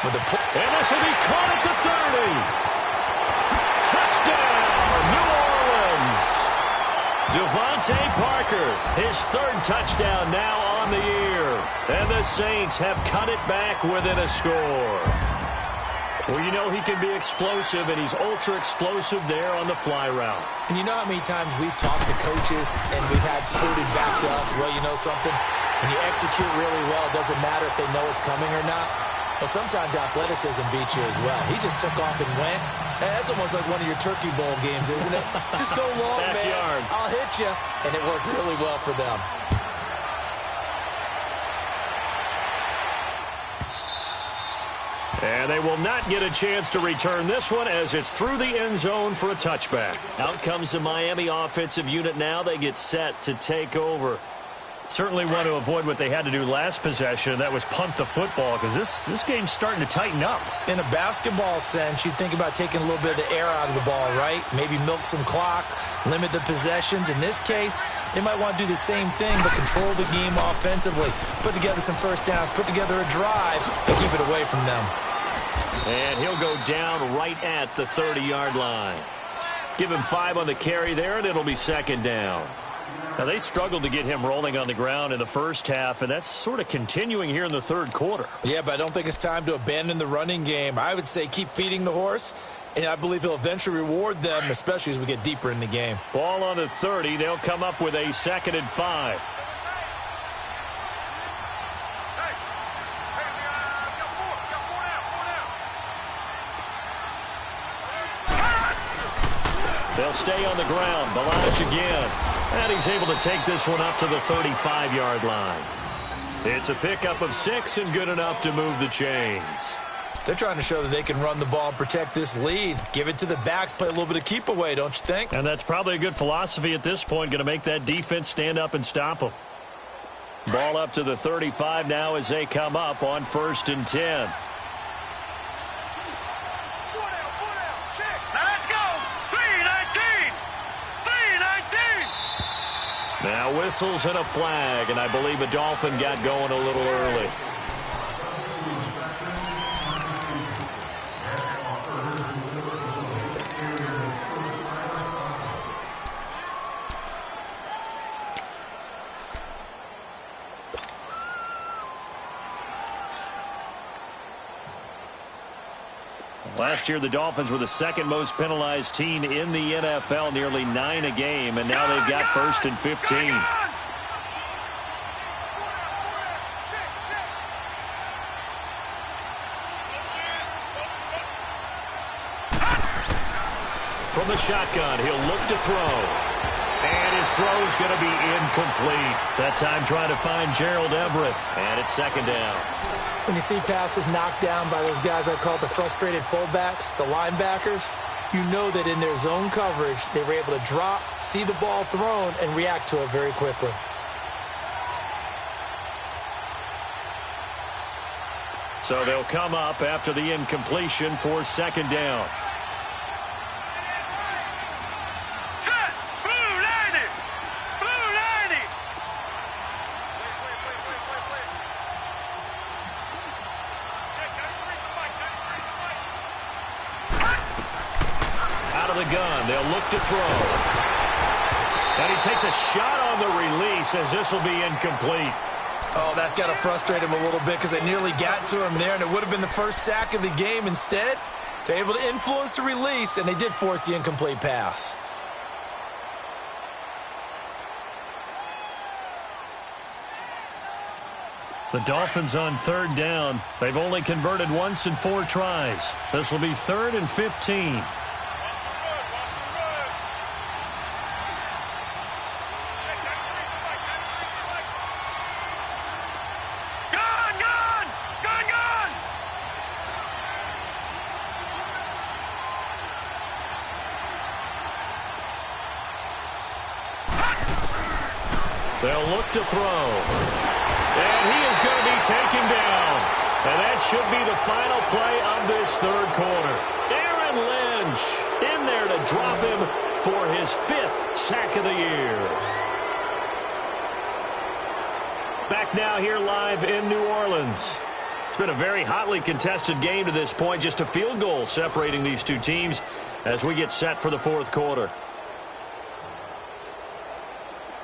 for the play. And this will be caught at the 30. Touchdown, New Orleans. Devontae Parker, his 3rd touchdown now on the year. And the Saints have cut it back within a score. Well, you know he can be explosive, and he's ultra-explosive there on the fly route. And you know how many times we've talked to coaches and we've had quoted back to us, well, you know something? When you execute really well, it doesn't matter if they know it's coming or not. Well, sometimes athleticism beats you as well. He just took off and went. Hey, that's almost like one of your Turkey Bowl games, isn't it? Just go long, man. I'll hit you. And it worked really well for them. And they will not get a chance to return this one as it's through the end zone for a touchback. Out comes the Miami offensive unit now. They get set to take over. Certainly want to avoid what they had to do last possession. That was punt the football because this game's starting to tighten up. In a basketball sense, you think about taking a little bit of the air out of the ball, right? Maybe milk some clock, limit the possessions. In this case, they might want to do the same thing but control the game offensively. Put together some first downs, put together a drive, and keep it away from them. And he'll go down right at the 30-yard line. Give him 5 on the carry there, and it'll be second down. Now, they struggled to get him rolling on the ground in the first half, and that's sort of continuing here in the third quarter. Yeah, but I don't think it's time to abandon the running game. I would say keep feeding the horse, and I believe he'll eventually reward them, especially as we get deeper in the game. Ball on the 30. They'll come up with a 2nd and 5. They'll stay on the ground. Balaj again. And he's able to take this one up to the 35-yard line. It's a pickup of 6 and good enough to move the chains. They're trying to show that they can run the ball and protect this lead. Give it to the backs, play a little bit of keep away, don't you think? And that's probably a good philosophy at this point, going to make that defense stand up and stop them. Ball up to the 35 now as they come up on 1st and 10. Now let's go. 3-19. 3-19. Now whistles and a flag, and I believe a Dolphin got going a little early. Last year, the Dolphins were the second most penalized team in the NFL, nearly 9 a game, and now they've got 1st and 15. From the shotgun, he'll look to throw. And his throw's going to be incomplete. That time trying to find Gerald Everett, and it's 2nd down. When you see passes knocked down by those guys I call the frustrated fullbacks, the linebackers, you know that in their zone coverage, they were able to drop, see the ball thrown, and react to it very quickly. So they'll come up after the incompletion for 2nd down. Set. Blue 90. Blue 90. Out of the gun, they'll look to throw. And he takes a shot on the release as this will be incomplete. Oh, that's got to frustrate him a little bit because they nearly got to him there, and it would have been the first sack of the game. Instead, they're able to influence the release, and they did force the incomplete pass. The Dolphins on 3rd down. They've only converted once in 4 tries. This will be 3rd and 15. They'll look to throw. And he is going to be taken down. And that should be the final play of this 3rd quarter. Aaron Lynch in there to drop him for his 5th sack of the year. Back now here live in New Orleans. It's been a very hotly contested game to this point. Just a field goal separating these two teams as we get set for the 4th quarter.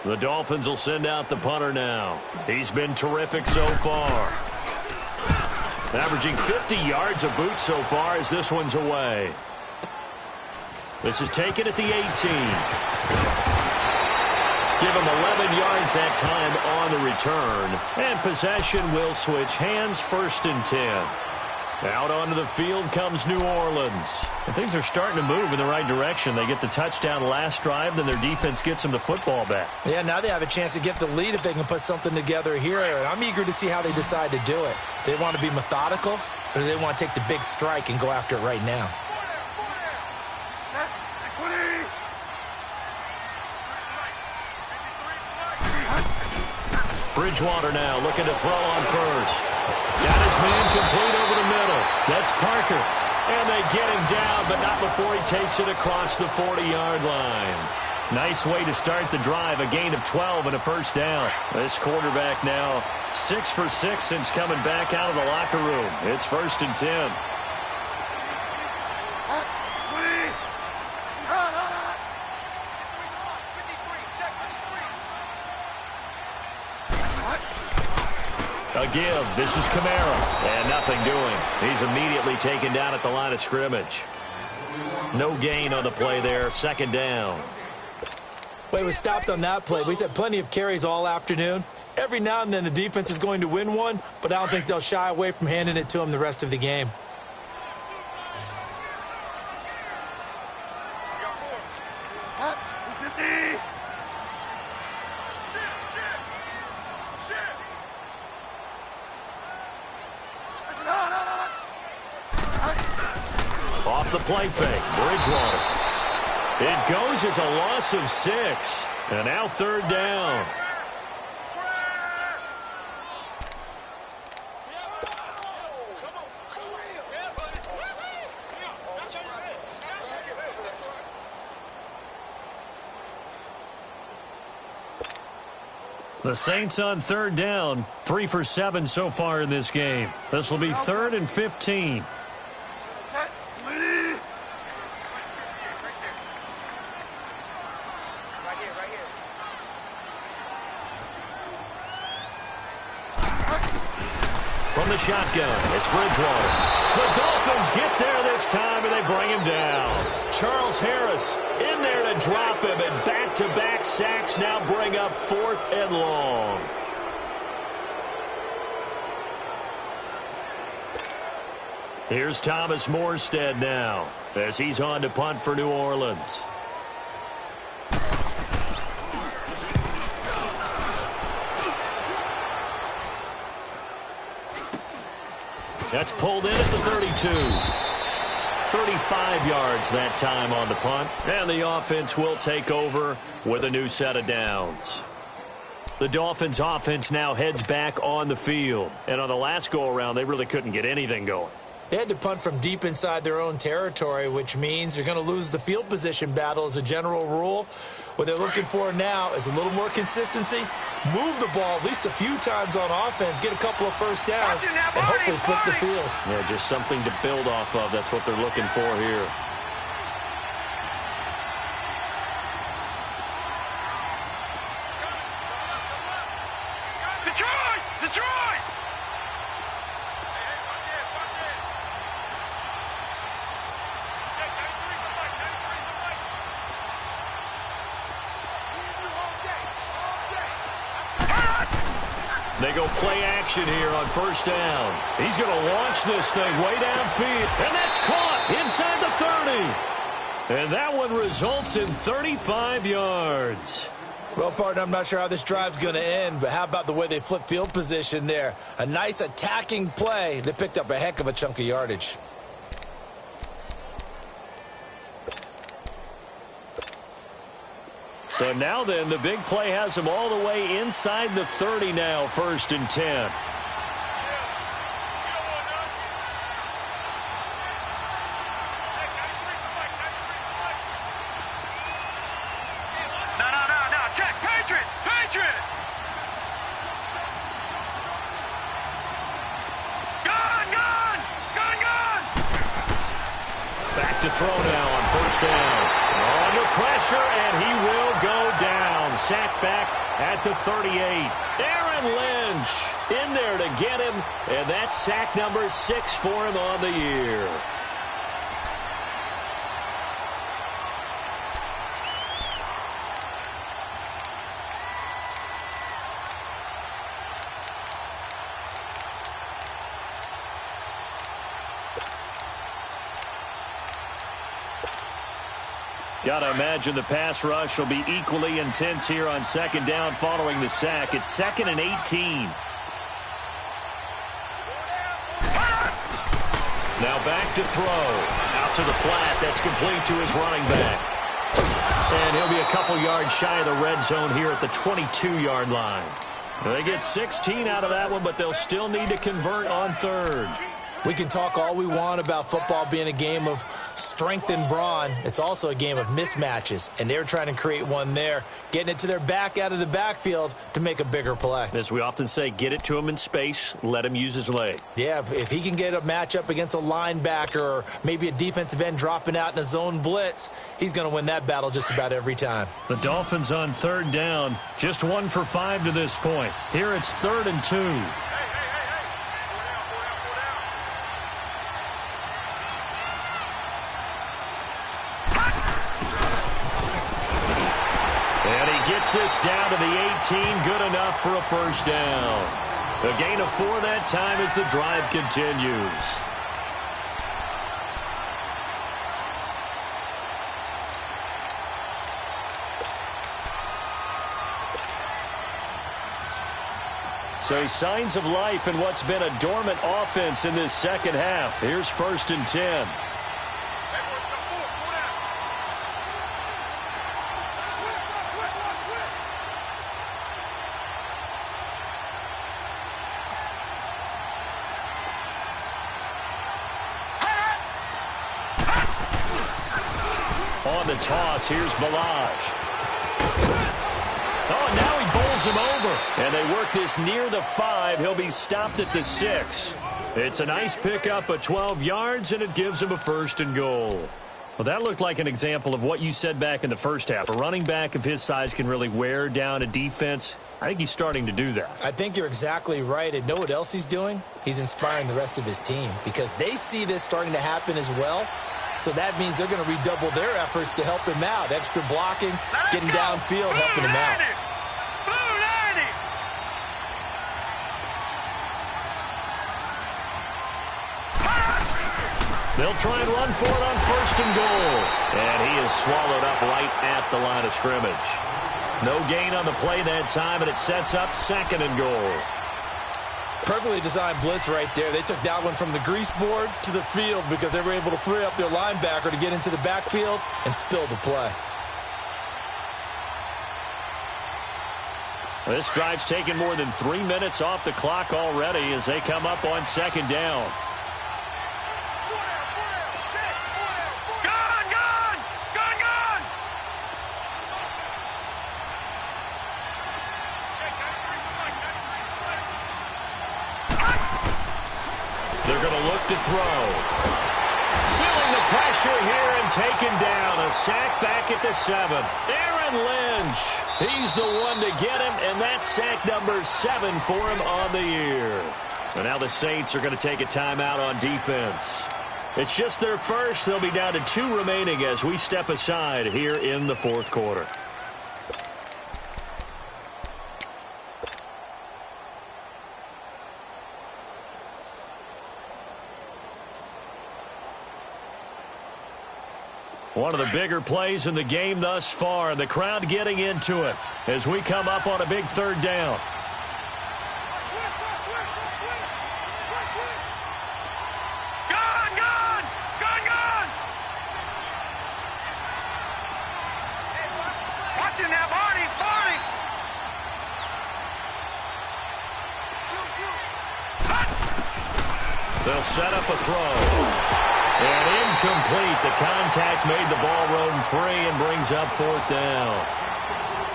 The Dolphins will send out the punter now. He's been terrific so far. Averaging 50 yards a boot so far as this one's away. This is taken at the 18. Give him 11 yards that time on the return. And possession will switch hands, 1st and 10. Out onto the field comes New Orleans. And things are starting to move in the right direction. They get the touchdown last drive, then their defense gets them the football back. Yeah, now they have a chance to get the lead if they can put something together here. And I'm eager to see how they decide to do it. Do they want to be methodical, or do they want to take the big strike and go after it right now? Bridgewater now looking to throw on 1st. Got his man complete over the middle. That's Parker. And they get him down, but not before he takes it across the 40-yard line. Nice way to start the drive. A gain of 12 and a 1st down. This quarterback now 6 for 6 since coming back out of the locker room. It's 1st and 10. A give. This is Kamara. And nothing doing. He's immediately taken down at the line of scrimmage. No gain on the play there. 2nd down. Well, he was stopped on that play. We've had plenty of carries all afternoon. Every now and then the defense is going to win one, but I don't think they'll shy away from handing it to him the rest of the game. Off the play fake, Bridgewater. It goes as a loss of 6. And now 3rd down. The Saints on 3rd down, 3 for 7 so far in this game. This will be 3rd and 15. From the shotgun, it's Bridgewater. The Dolphins get there this time, and they bring him down. Charles Harris in there to drop him, and back-to-back sacks now bring up 4th and long. Here's Thomas Morstead now, as he's on to punt for New Orleans. That's pulled in at the 32. 35 yards that time on the punt. And the offense will take over with a new set of downs. The Dolphins offense now heads back on the field. And on the last go-around, they really couldn't get anything going. They had to punt from deep inside their own territory, which means you're going to lose the field position battle as a general rule. What they're looking for now is a little more consistency, move the ball at least a few times on offense, get a couple of first downs, and hopefully flip the field. Yeah, just something to build off of. That's what they're looking for here. Detroit! Detroit! They go play action here on 1st down. He's going to launch this thing way downfield. And that's caught inside the 30. And that one results in 35 yards. Well, partner, I'm not sure how this drive's going to end, but how about the way they flip field position there? A nice attacking play. They picked up a heck of a chunk of yardage. So now then, the big play has them all the way inside the 30 now, 1st and 10. No. Check. Patriot! Patriot! Gun! Back to throw now on 1st down. Under pressure, and he will go down. Sacked back at the 38. Aaron Lynch in there to get him, and that's sack number 6 for him on the year. Got to imagine the pass rush will be equally intense here on 2nd down following the sack. It's 2nd and 18. Now back to throw. Out to the flat. That's complete to his running back. And he'll be a couple yards shy of the red zone here at the 22-yard line. They get 16 out of that one, but they'll still need to convert on 3rd. We can talk all we want about football being a game of strength and brawn. It's also a game of mismatches, and they're trying to create one there, getting it to their back out of the backfield to make a bigger play. As we often say, get it to him in space, let him use his leg. Yeah, if he can get a matchup against a linebacker or maybe a defensive end dropping out in a zone blitz, he's going to win that battle just about every time. The Dolphins on 3rd down, just 1 for 5 to this point. Here it's 3rd and 2. Gets this down to the 18, good enough for a 1st down. A gain of 4 that time as the drive continues. So signs of life in what's been a dormant offense in this second half. Here's 1st and 10. On the toss, here's Balaj. Oh, now he bowls him over. And they work this near the 5. He'll be stopped at the 6. It's a nice pickup of 12 yards, and it gives him a 1st and goal. Well, that looked like an example of what you said back in the first half. A running back of his size can really wear down a defense. I think he's starting to do that. I think you're exactly right. And know what else he's doing? He's inspiring the rest of his team because they see this starting to happen as well. So that means they're going to redouble their efforts to help him out. Extra blocking, getting downfield, helping him out. They'll try and run for it on 1st and goal. And he is swallowed up right at the line of scrimmage. No gain on the play that time, and it sets up 2nd and goal. Perfectly designed blitz right there. They took that one from the grease board to the field because they were able to free up their linebacker to get into the backfield and spill the play. This drive's taken more than 3 minutes off the clock already as they come up on 2nd down. They're going to look to throw. Feeling the pressure here and taken down. A sack back at the 7th. Aaron Lynch. He's the one to get him, and that's sack number 7 for him on the year. And now the Saints are going to take a timeout on defense. It's just their first. They'll be down to 2 remaining as we step aside here in the 4th quarter. One of the bigger plays in the game thus far, and the crowd getting into it as we come up on a big 3rd down. Watching that, Barney. They'll set up a throw. And incomplete. The contact made the ball roam free and brings up 4th down.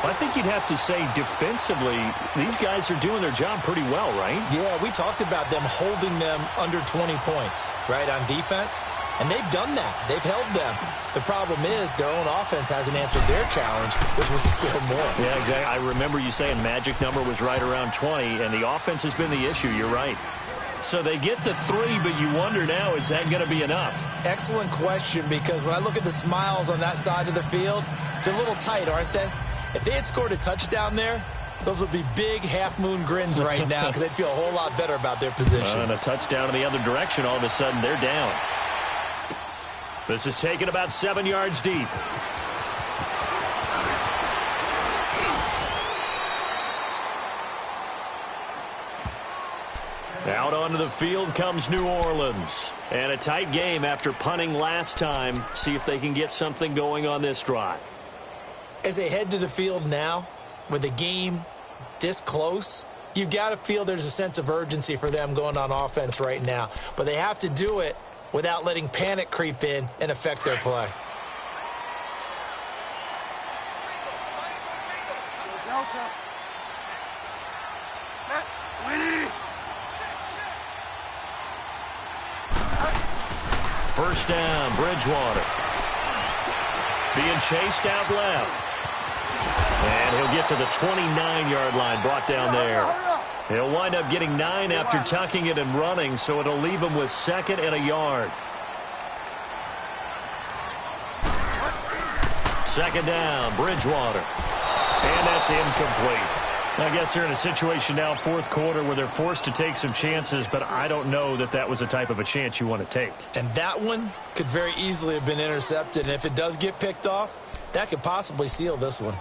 I think you'd have to say defensively, these guys are doing their job pretty well, right? Yeah, we talked about them holding them under 20 points, right, on defense. And they've done that. They've held them. The problem is their own offense hasn't answered their challenge, which was to score more. Yeah, exactly. I remember you saying magic number was right around 20, and the offense has been the issue. You're right. So they get the 3, but you wonder now, is that going to be enough? Excellent question, because when I look at the smiles on that side of the field, they're a little tight, aren't they? If they had scored a touchdown there, those would be big half-moon grins right now because they'd feel a whole lot better about their position. And a touchdown in the other direction, all of a sudden they're down. This is taken about 7 yards deep. Out onto the field comes New Orleans. And a tight game after punting last time. See if they can get something going on this drive. As they head to the field now, with the game this close, you've got to feel there's a sense of urgency for them going on offense right now. But they have to do it without letting panic creep in and affect their play. First down, Bridgewater. Being chased out left. And he'll get to the 29-yard line, brought down there. He'll wind up getting 9 after tucking it and running, so it'll leave him with 2nd and a yard. 2nd down, Bridgewater. And that's incomplete. I guess they're in a situation now, 4th quarter, where they're forced to take some chances, but I don't know that that was the type of a chance you want to take. And that one could very easily have been intercepted, and if it does get picked off, that could possibly seal this one.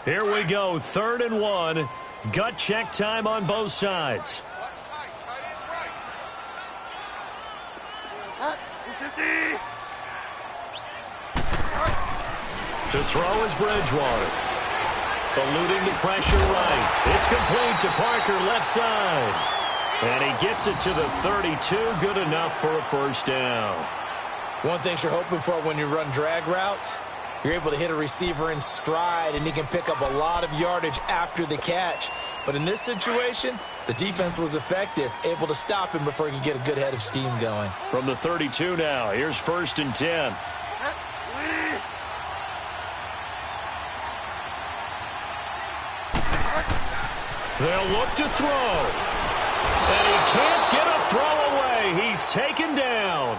Here we go, 3rd and 1. Gut check time on both sides. To throw is Bridgewater. Eluding the pressure right. It's complete to Parker, left side. And he gets it to the 32. Good enough for a first down. One thing you're hoping for when you run drag routes, you're able to hit a receiver in stride, and he can pick up a lot of yardage after the catch. But in this situation, the defense was effective, able to stop him before he could get a good head of steam going. From the 32 now, here's 1st and 10. They'll look to throw. And he can't get a throw away. He's taken down.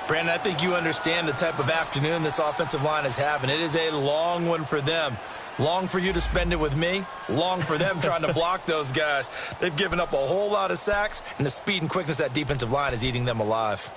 Brandon, I think you understand the type of afternoon this offensive line is having. It is a long one for them. Long for you to spend it with me. Long for them trying to block those guys. They've given up a whole lot of sacks, and the speed and quickness of that defensive line is eating them alive.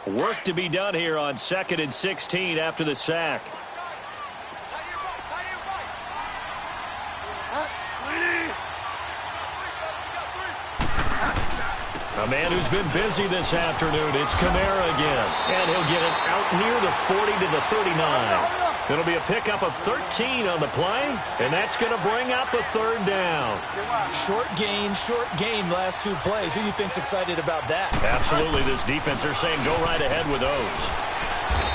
Work to be done here on 2nd and 16 after the sack. A man who's been busy this afternoon, it's Canale again. And he'll get it out near the 40 to the 39. It'll be a pickup of 13 on the play, and that's going to bring up a 3rd down. Short gain last 2 plays. Who do you think's excited about that? Absolutely, this defense, they're saying go right ahead with those.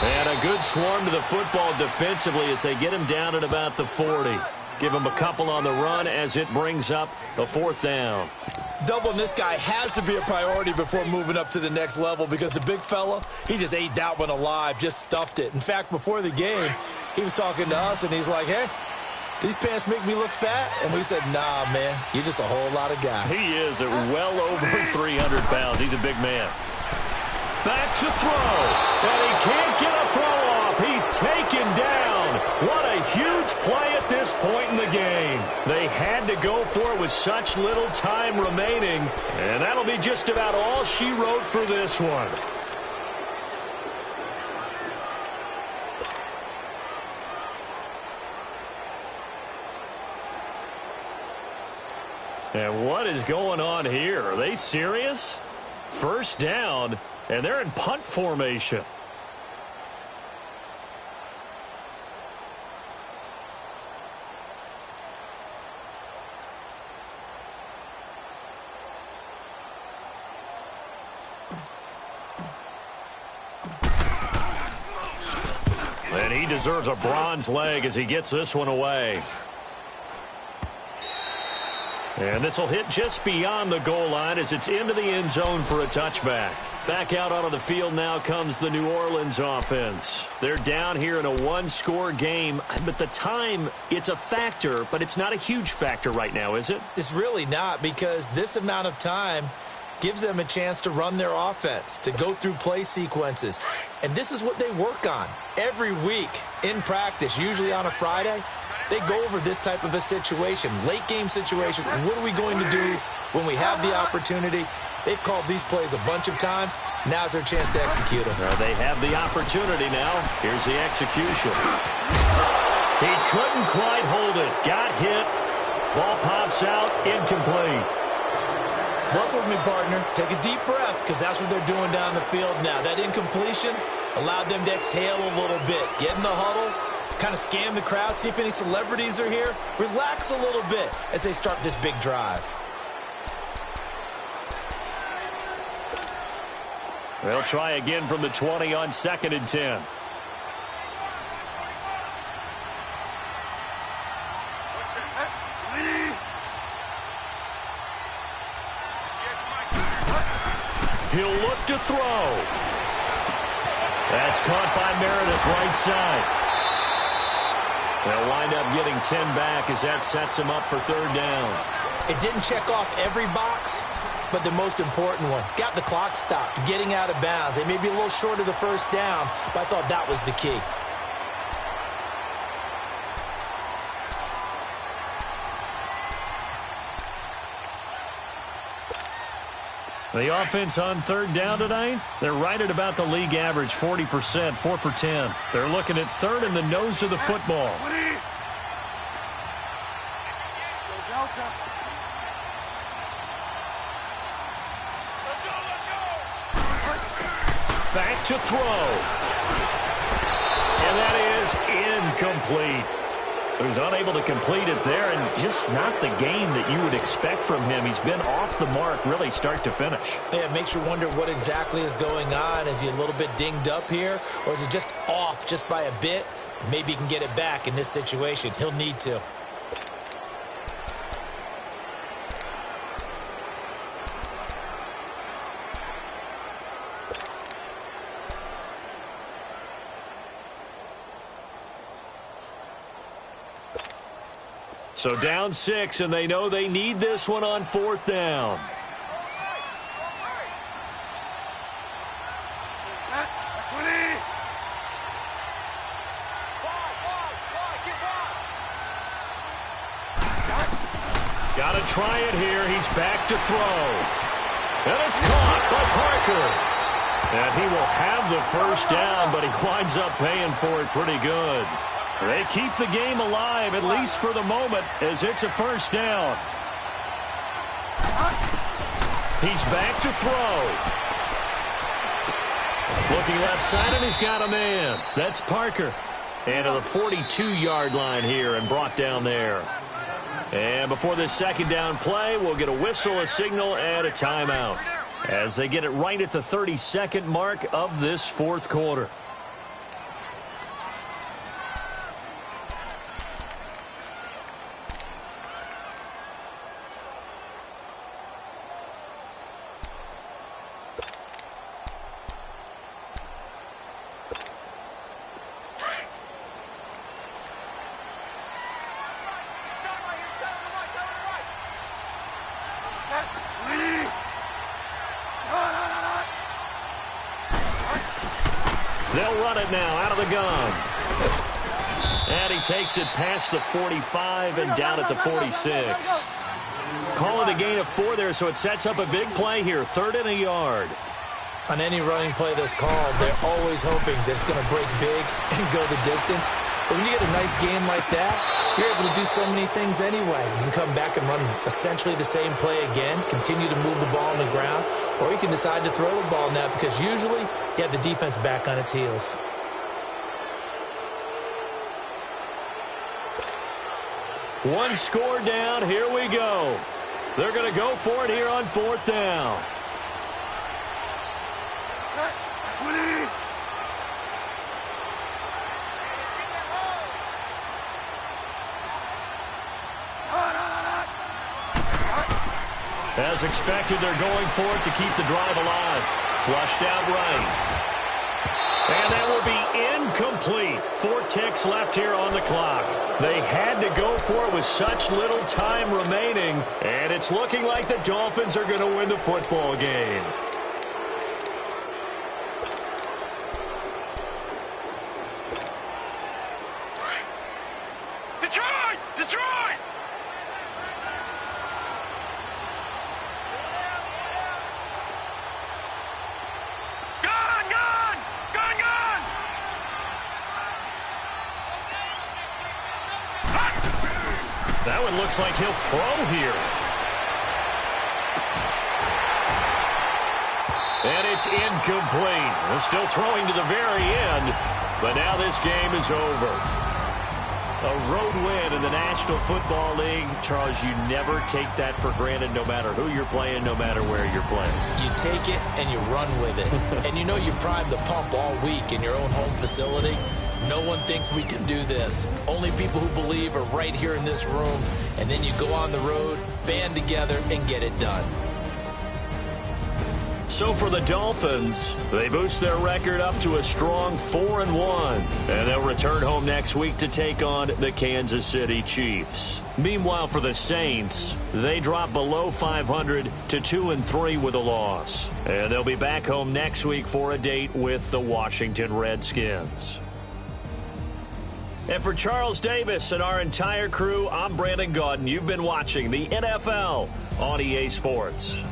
And a good swarm to the football defensively as they get him down at about the 40. Give him a couple on the run as it brings up the 4th down. Doubling this guy has to be a priority before moving up to the next level because the big fella, he just ate that one alive, just stuffed it. In fact, before the game, he was talking to us, and he's like, hey, these pants make me look fat? And we said, nah, man, you're just a whole lot of guy. He is at well over 300 pounds. He's a big man. Back to throw, and he can't get a throw off. He's taken down. What a huge play at this point in the game. They had to go for it with such little time remaining, and that'll be just about all she wrote for this one. And what is going on here? Are they serious? 1st down, and they're in punt formation. And he deserves a bronze leg as he gets this one away. And this will hit just beyond the goal line as it's into the end zone for a touchback. Back out onto the field now comes the New Orleans offense. They're down here in a 1-score game, but the time, it's a factor, but it's not a huge factor right now, is it? It's really not, because this amount of time gives them a chance to run their offense, to go through play sequences. And this is what they work on every week in practice, usually on a Friday. They go over this type of a situation, late game situation. What are we going to do when we have the opportunity? They've called these plays a bunch of times. Now's their chance to execute them. They have the opportunity now. Here's the execution. He couldn't quite hold it. Got hit. Ball pops out. Incomplete. Work with me, partner. Take a deep breath, because that's what they're doing down the field now. That incompletion allowed them to exhale a little bit. Get in the huddle. Kind of scan the crowd, see if any celebrities are here. Relax a little bit as they start this big drive. They'll try again from the 20 on 2nd and 10. He'll look to throw. That's caught by Meredith, right side. They'll wind up getting 10 back as that sets him up for 3rd down. It didn't check off every box, but the most important one. Got the clock stopped, getting out of bounds. They may be a little short of the 1st down, but I thought that was the key. The offense on third down tonight, they're right at about the league average, 40%, 4 for 10. They're looking at third in the nose of the football. Back to throw. And that is incomplete. So he's unable to complete it there, and just not the game that you would expect from him. He's been off the mark really start to finish. Yeah, it makes you wonder what exactly is going on. Is he a little bit dinged up here, or is it just off just by a bit? Maybe he can get it back in this situation. He'll need to. So down 6, and they know they need this one on fourth down. Got to try it here. He's back to throw. And it's caught by Parker. And he will have the first down, but he winds up paying for it pretty good. They keep the game alive, at least for the moment, as it's a first down. He's back to throw. Looking left side, and he's got a man. That's Parker. And to the 42-yard line here and brought down there. And before this second down play, we'll get a whistle, a signal, and a timeout as they get it right at the 32nd mark of this fourth quarter. They'll run it now out of the gun. And he takes it past the 45 and down at the 46. Calling a gain of 4 there, so it sets up a big play here. 3rd and a yard. On any running play that's called, they're always hoping that it's going to break big and go the distance. But when you get a nice game like that, you're able to do so many things anyway. You can come back and run essentially the same play again, continue to move the ball on the ground, or you can decide to throw the ball now because usually you have the defense back on its heels. One score down. Here we go. They're going to go for it here on 4th down. As expected, they're going for it to keep the drive alive. Flushed out right. And that will be incomplete. 4 ticks left here on the clock. They had to go for it with such little time remaining, and it's looking like the Dolphins are going to win the football game. Detroit! Detroit! Gun! Gun! Gun! Gun! That one looks like he'll throw here. And it's incomplete. They're still throwing to the very end, but now this game is over. A road win in the National Football League. Charles, you never take that for granted no matter who you're playing, no matter where you're playing. You take it and you run with it. And you know you primed the pump all week in your own home facility. No one thinks we can do this. Only people who believe are right here in this room. And then you go on the road, band together, and get it done. So for the Dolphins, they boost their record up to a strong 4-1. And they'll return home next week to take on the Kansas City Chiefs. Meanwhile, for the Saints, they drop below 500 to 2-3 with a loss. And they'll be back home next week for a date with the Washington Redskins. And for Charles Davis and our entire crew, I'm Brandon Gaudin. You've been watching the NFL on EA Sports.